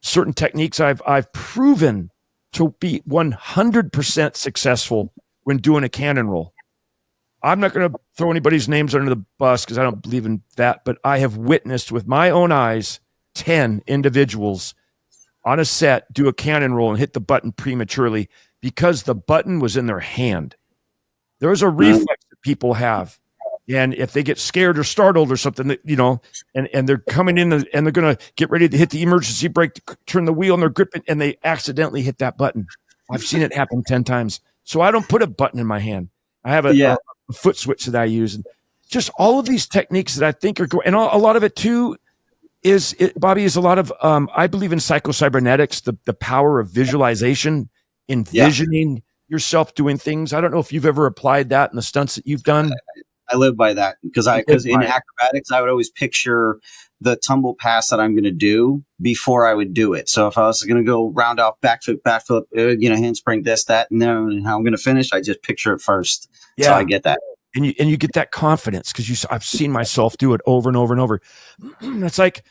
certain techniques I've proven to be 100% successful when doing a cannon roll. I'm not going to throw anybody's names under the bus because I don't believe in that, but I have witnessed with my own eyes 10 individuals on a set do a cannon roll and hit the button prematurely because the button was in their hand. There's a reflex that people have. And if they get scared or startled or something, and they're coming in and they're going to get ready to hit the emergency brake to turn the wheel and they're gripping and they accidentally hit that button. I've seen it happen 10 times. So I don't put a button in my hand. I have a foot switch that I use. And just all of these techniques that I think are and a lot of it too Bobby, is a lot of, I believe in psycho-cybernetics, the power of visualization, envisioning yourself doing things. I don't know if you've ever applied that in the stunts that you've done. I live by that because in acrobatics, I would always picture the tumble pass that I'm going to do before I would do it. So if I was going to go round off, backflip, handspring, this, that, and then and how I'm going to finish, I just picture it first. Yeah. So I get that. And you get that confidence because I've seen myself do it over and over and over. It's like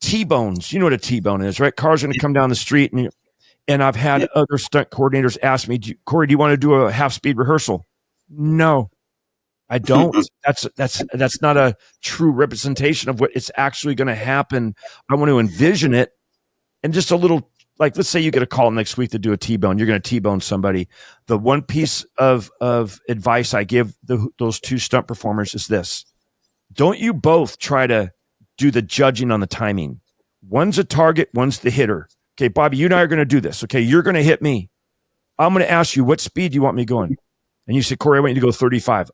T-bones. You know what a T-bone is, right? Cars are going to come down the street and I've had other stunt coordinators ask me, Corey, do you want to do a half-speed rehearsal? No. I don't. That's not a true representation of what it's actually going to happen. I want to envision it, and just a little, like, let's say you get a call next week to do a T-bone. You're going to T-bone somebody. The one piece of advice I give those two stunt performers is this: don't you both try to do the judging on the timing. One's a target, one's the hitter. Okay, Bobby, you and I are going to do this. Okay, you're going to hit me. I'm going to ask you, what speed do you want me going? And you say, Corey, I want you to go 35.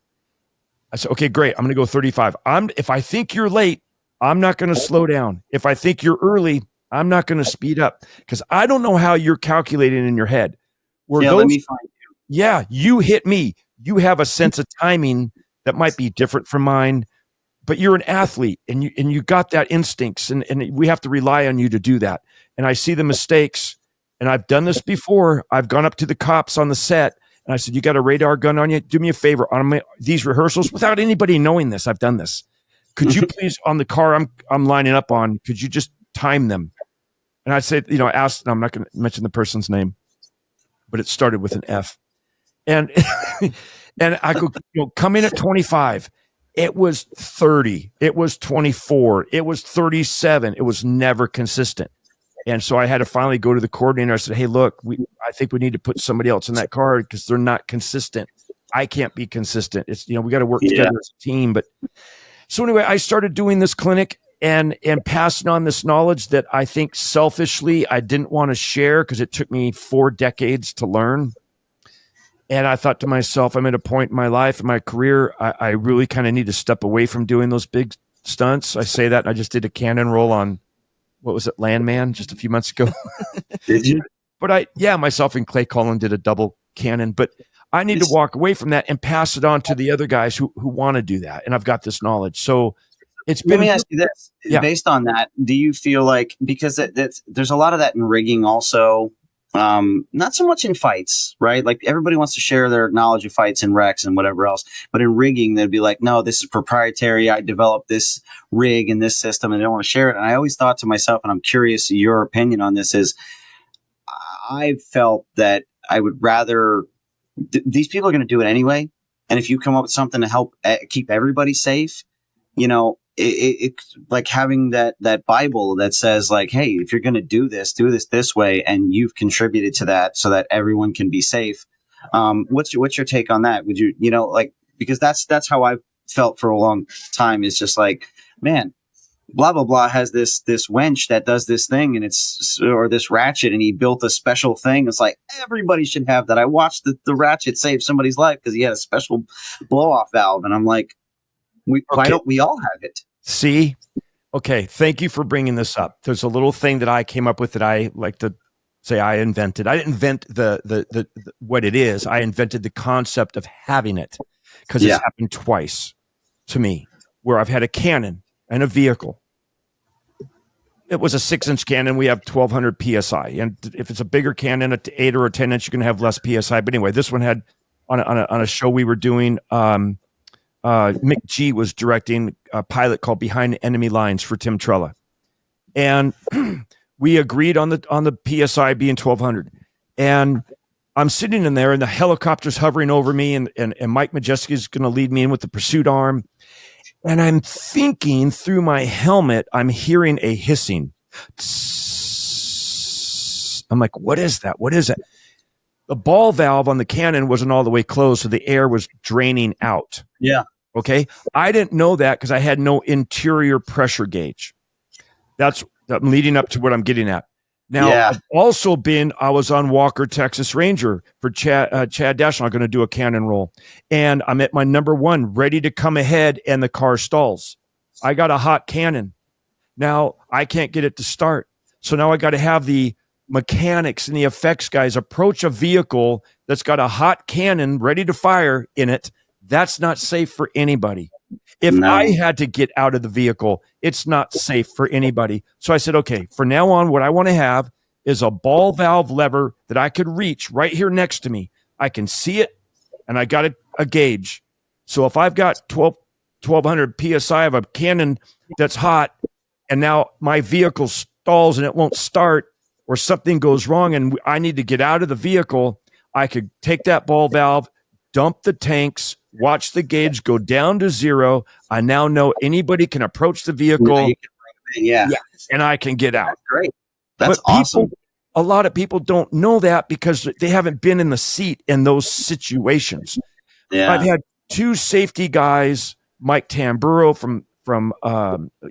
I said, okay, great. I'm going to go 35. If I think you're late, I'm not going to slow down. If I think you're early, I'm not going to speed up because I don't know how you're calculating in your head. Let me find you. Yeah, you hit me. You have a sense of timing that might be different from mine, but you're an athlete and you got that instincts and we have to rely on you to do that. And I see the mistakes, and I've done this before. I've gone up to the cops on the set and I said, you got a radar gun on you? Do me a favor on these rehearsals without anybody knowing this. I've done this. Could you please, on the car I'm lining up on, could you just time them? And I said, asked, I'm not going to mention the person's name, but it started with an F. And and I go, come in at 25. It was 30. It was 24. It was 37. It was never consistent. And so I had to finally go to the coordinator. I said, hey, look, I think we need to put somebody else in that car because they're not consistent. I can't be consistent. It's, we got to work together as a team. But so anyway, I started doing this clinic and passing on this knowledge that I think selfishly I didn't want to share because it took me 4 decades to learn. And I thought to myself, I'm at a point in my life, in my career, I really kind of need to step away from doing those big stunts. I say that, and I just did a cannon roll on, what was it, Landman, just a few months ago. Did you? But myself and Clay Cullen did a double cannon. But I need to walk away from that and pass it on to the other guys who want to do that. And I've got this knowledge. So it's been. Let me ask you this. Yeah. Based on that, do you feel like, because there's a lot of that in rigging also, not so much in fights, right? Like everybody wants to share their knowledge of fights and wrecks and whatever else. But in rigging, they'd be like, no, this is proprietary. I developed this rig and this system and they don't want to share it. And I always thought to myself, and I'm curious your opinion on this, is I felt that I would rather these people are going to do it anyway. And if you come up with something to help keep everybody safe, it's like having that Bible that says like, hey, if you're going to do this way, and you've contributed to that so that everyone can be safe. What's your take on that? Would you, because that's how I've felt for a long time. It's just like, man, blah, blah, blah has this wench that does this thing or this ratchet, and he built a special thing. It's like, everybody should have that. I watched the ratchet save somebody's life because he had a special blow off valve. And I'm like, why don't we all have it? See? Okay. Thank you for bringing this up. There's a little thing that I came up with that I like to say I invented. I didn't invent the what it is. I invented the concept of having it because it's happened twice to me where I've had a cannon in a vehicle. It was a 6-inch cannon. We have 1,200 PSI. And if it's a bigger cannon, an 8 or a 10-inch, you're going to have less PSI. But anyway, this one had, on a show we were doing, Mick G was directing a pilot called Behind the Enemy Lines for Tim Trella. And we agreed on the PSI being 1,200. And I'm sitting in there, and the helicopter's hovering over me, and Mike Majeski is going to lead me in with the pursuit arm. And I'm thinking through my helmet, I'm hearing a hissing. I'm like, what is that? What is it? The ball valve on the cannon wasn't all the way closed, so the air was draining out. Yeah. Okay. I didn't know that because I had no interior pressure gauge. That's leading up to what I'm getting at. Now, I've also I was on Walker, Texas Ranger for Chad Dash. I'm going to do a cannon roll. And I'm at my number 1, ready to come ahead, and the car stalls. I got a hot cannon. Now, I can't get it to start. So now I got to have the mechanics and the effects guys approach a vehicle that's got a hot cannon ready to fire in it. That's not safe for anybody. If I had to get out of the vehicle, it's not safe for anybody. So I said, okay, from now on, what I want to have is a ball valve lever that I could reach right here next to me. I can see it, and I got a gauge. So if I've got 1,200 PSI of a cannon that's hot, and now my vehicle stalls and it won't start, or something goes wrong and I need to get out of the vehicle, I could take that ball valve, dump the tanks, watch the gauge go down to 0. I now know anybody can approach the vehicle. Yeah. And I can get out. That's great. That's awesome. A lot of people don't know that because they haven't been in the seat in those situations. Yeah. I've had 2 safety guys, Mike Tamburo from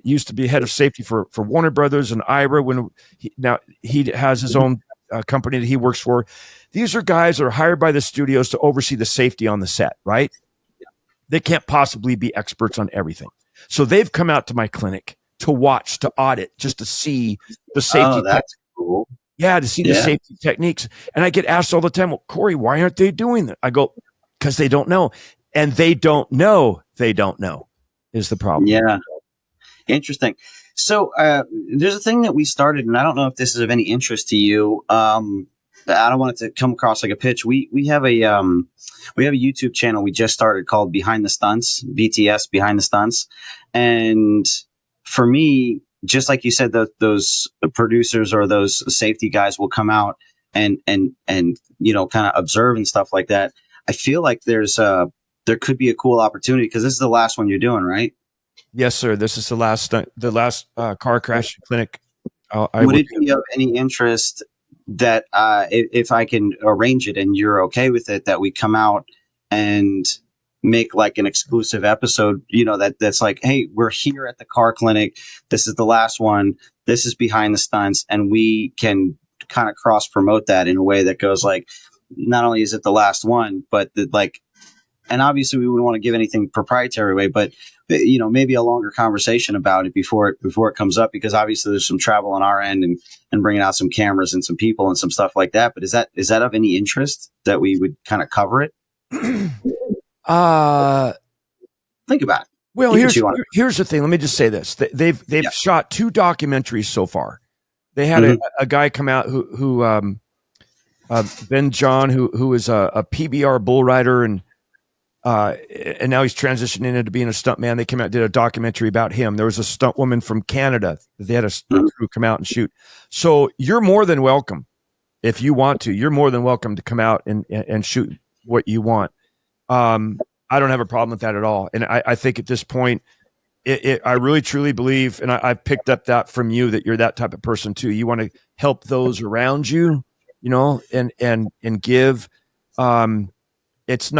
used to be head of safety for Warner Brothers and Ira, now he has his own company that he works for. These are guys that are hired by the studios to oversee the safety on the set, right? They can't possibly be experts on everything. So they've come out to my clinic to watch, to audit, just to see the safety. Oh, that's cool. Yeah, to see the safety techniques. And I get asked all the time, well, Corey, why aren't they doing that? I go, because they don't know. And they don't know is the problem. Yeah. Interesting. So there's a thing that we started, and I don't know if this is of any interest to you. I don't want it to come across like a pitch. We have a YouTube channel we just started called Behind the Stunts, BTS Behind the Stunts. And for me, just like you said, those producers or those safety guys will come out and kind of observe and stuff like that. I feel like there could be a cool opportunity because this is the last one you're doing, right? Yes, sir. This is the last car crash clinic. Would it be of any interest that if I can arrange it and you're okay with it, that we come out and make like an exclusive episode, that's like, hey, we're here at the car clinic. This is the last one. This is Behind the Stunts. And we can kind of cross promote that in a way that goes like, not only is it the last one, but and obviously we wouldn't want to give anything proprietary away, but maybe a longer conversation about it before it comes up, because obviously there's some travel on our end and bringing out some cameras and some people and some stuff like that. But is that of any interest that we would kind of cover it? Think about it. Well, here's the thing. Let me just say this. They've shot 2 documentaries so far. They had a guy come out who Ben John, who is a PBR bull rider, and now he's transitioning into being a stuntman. They came out and did a documentary about him. There was a stunt woman from Canada that they had a stunt crew come out and shoot. So you're more than welcome, if you want to. You're more than welcome to come out and shoot what you want. I don't have a problem with that at all. And I think at this point, I really truly believe, and I picked up that from you, that you're that type of person too. You want to help those around you, and give. It's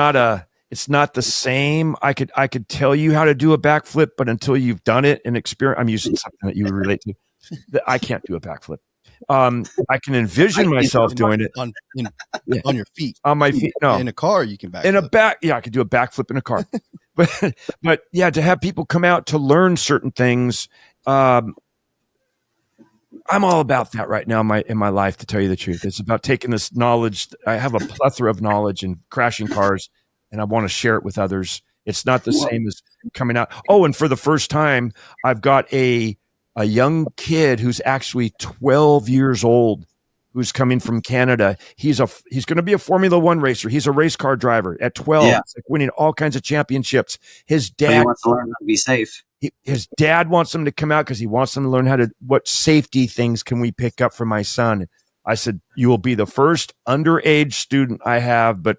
not the same. I could tell you how to do a backflip, but until you've done it and experience, I'm using something that you relate to. I can't do a backflip. I can envision myself doing it on your feet. On my feet. No, in a car you can backflip. I could do a backflip in a car. but yeah, to have people come out to learn certain things. I'm all about that right now in my life, to tell you the truth. It's about taking this knowledge. I have a plethora of knowledge in crashing cars, and I want to share it with others. It's not the same as coming out. Oh, and for the first time, I've got a young kid who's actually 12 years old who's coming from Canada. He's going to be a Formula One racer. He's a race car driver at 12. Yeah. He's like winning all kinds of championships. His But he dad wants to learn how to be safe. his dad wants him to come out because he wants him to learn what safety things can we pick up for my son. I said, you will be the first underage student I have, but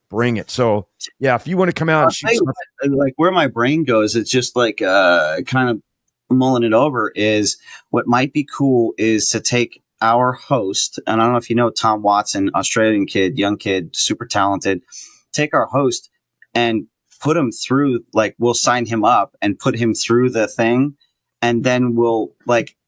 bring it. So yeah, if you want to come out and shoot like where my brain goes, it's just like kind of mulling it over is what might be cool is to take our host, and I don't know if you know Tom Watson, Australian kid, young kid, super talented, take our host and put him through, like we'll sign him up and put him through the thing, and then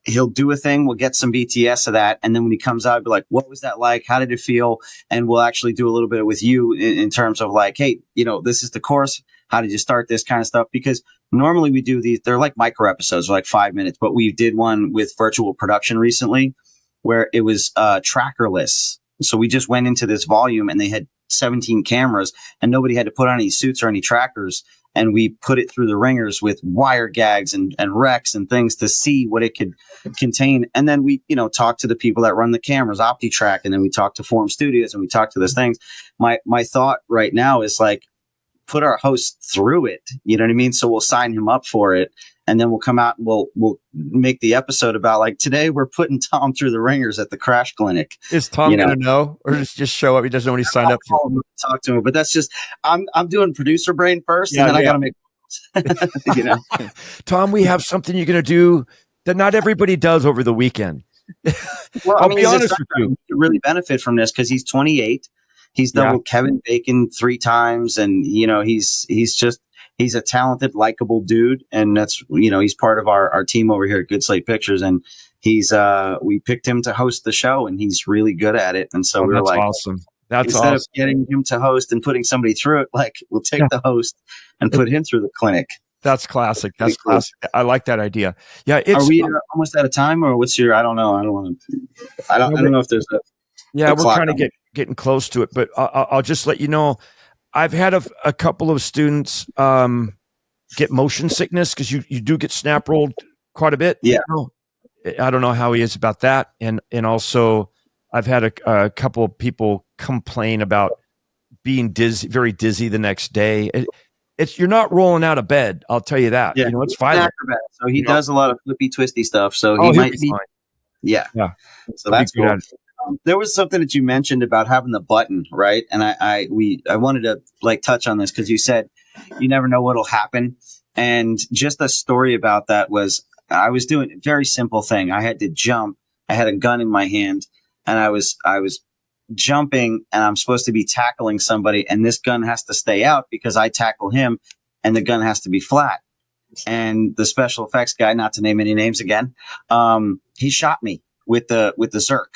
he'll do a thing, we'll get some BTS of that, and then when he comes out, I'll be like, what was that like? How did it feel? And we'll actually do a little bit with you in terms of like, hey, this is the course. How did you start this kind of stuff? Because normally we do these, they're like micro episodes, like 5 minutes, but we did one with virtual production recently where it was trackerless. So we just went into this volume and they had 17 cameras and nobody had to put on any suits or any trackers. And we put it through the ringers with wire gags and recs and things to see what it could contain. And then we, talk to the people that run the cameras, OptiTrack, and then we talk to Forum Studios and we talk to those things. My thought right now is like, put our host through it. You know what I mean? So we'll sign him up for it. And then we'll come out and we'll make the episode about like, today we're putting Tom through the ringers at the crash clinic. Is Tom going to know or just show up? He doesn't know what he signed up for. Talk to him, but that's just, I'm doing producer brain first and then I got to make, Tom, we have something you're going to do that not everybody does over the weekend. Well, I'll be honest with you. He really benefit from this because he's 28. He's done with Kevin Bacon 3 times. And, he's a talented, likable dude. And that's, he's part of our team over here at Good Slate Pictures. And we picked him to host the show and he's really good at it. And so we were like, awesome. That's instead awesome. of getting him to host and putting somebody through it, like we'll take the host and put him through the clinic. That's classic. That's classic. I like that idea. Yeah. Are we almost out of time or what's your, I don't know. I don't know if there's a, we're kind of getting close to it, but I'll just let you know, I've had a couple of students get motion sickness because you do get snap rolled quite a bit. Yeah. I don't know how he is about that. And also I've had a couple of people complain about being dizzy, very dizzy the next day. You're not rolling out of bed. I'll tell you that. Yeah. It's fine. So he does a lot of flippy twisty stuff. So he might be fine. Yeah. So He'll that's cool. There was something that you mentioned about having the button, right? And I wanted to like touch on this because you said you never know what'll happen. And just a story about that was I was doing a very simple thing. I had to jump. I had a gun in my hand and I was jumping and I'm supposed to be tackling somebody and this gun has to stay out because I tackle him and the gun has to be flat. And the special effects guy, not to name any names again, he shot me with the Zerk.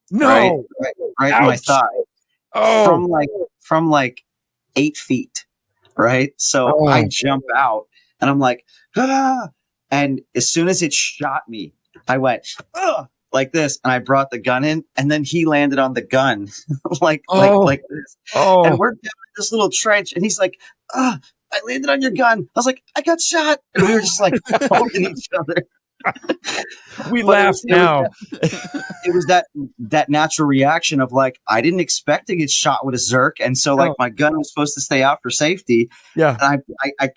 No, right in my thigh. Oh, from like 8 feet. Right. So I jump out and I'm like, ah! And as soon as it shot me, I went, like this. And I brought the gun in and then he landed on the gun like this. And we're down in this little trench and he's like, I landed on your gun. I was like, I got shot. And we were just like holding each other. We laugh now. It was that natural reaction of like, I didn't expect to get shot with a Zerk. And so like my gun was supposed to stay out for safety. Yeah. And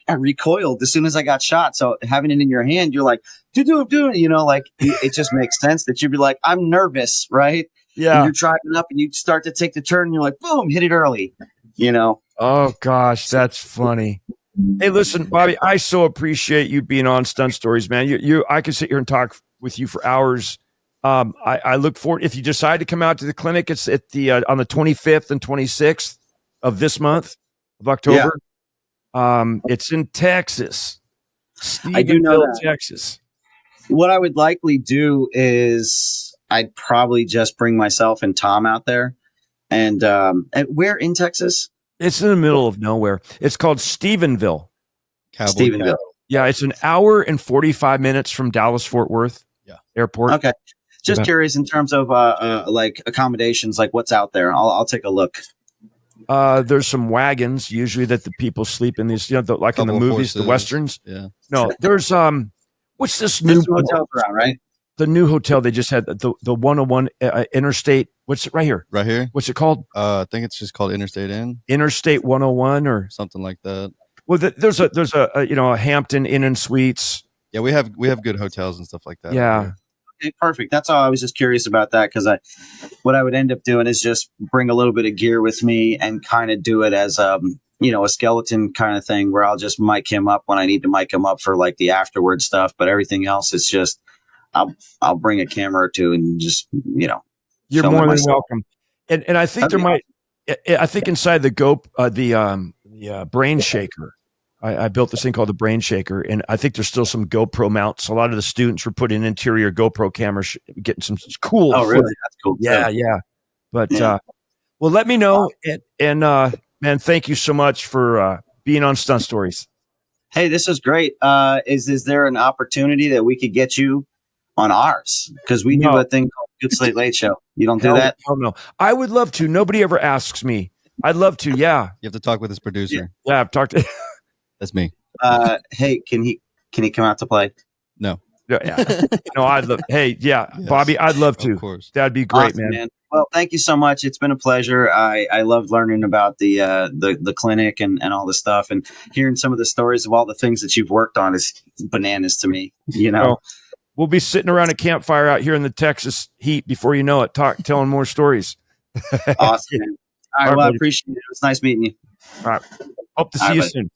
I recoiled as soon as I got shot. So having it in your hand, you're like, do like it just makes sense that you'd be like, I'm nervous. Right. Yeah. And you're driving up and you start to take the turn and you're like, boom, hit it early, Oh gosh, that's funny. Hey, listen, Bobby, I so appreciate you being on Stunt Stories, man. I could sit here and talk with you for hours. I look forward, if you decide to come out to the clinic, it's at on the 25th and 26th of this month of October. Yeah. It's in Texas. I do know that. Texas. What I would likely do is I'd probably just bring myself and Tom out there. And where in Texas? It's in the middle of nowhere. It's called Stephenville. Stephenville. Yeah, it's an hour and 45 minutes from Dallas-Fort Worth Airport. Okay. Just curious in terms of like accommodations, like what's out there. I'll take a look. There's some wagons usually that the people sleep in these, like in the Couple movies, the horses. westerns. Yeah. No, there's what's this There's new some hotels around, right? the new hotel they just had, the 101 Interstate. What's it right here? Right here. What's it called? I think it's just called Interstate Inn, Interstate 101 or something like that. well, there's a Hampton Inn and Suites. Yeah, we have good hotels and stuff like that. Yeah. Okay, perfect. That's all. I was just curious about that because what I would end up doing is just bring a little bit of gear with me and kind of do it as a skeleton kind of thing where I'll just mic him up when I need to mic him up for like the afterward stuff. But everything else is just I'll bring a camera or two and just You're film more it than myself. welcome. And I think I think inside the brain shaker, I built this thing called the brain shaker, and I think there's still some GoPro mounts. A lot of the students were putting interior GoPro cameras, getting some cool. Oh, really? That's cool. Yeah, too. yeah. But Yeah. well, let me know, and man, thank you so much for being on Stunt Stories. Hey, this is great. Is there an opportunity that we could get you on ours? Because we do No. a thing called Good Slate Late Show. You don't do Hell, that? hell no. I would love to. Nobody ever asks me. I'd love to. Yeah, You have to talk with his producer. yeah. I've talked to. That's me. Hey, can he come out to play? No. Yeah. No, I'd love. Hey, yeah, Yes. Bobby, I'd love to. Of course. That'd be great, Awesome, man. Well, thank you so much. It's been a pleasure. I loved learning about the clinic and all the stuff, and hearing some of the stories of all the things that you've worked on is bananas to me. Well, we'll be sitting around a campfire out here in the Texas heat before you know it, telling more stories. Awesome. Man. All right, well, I appreciate it. It was nice meeting you. All right. Hope to see All right, you buddy. soon.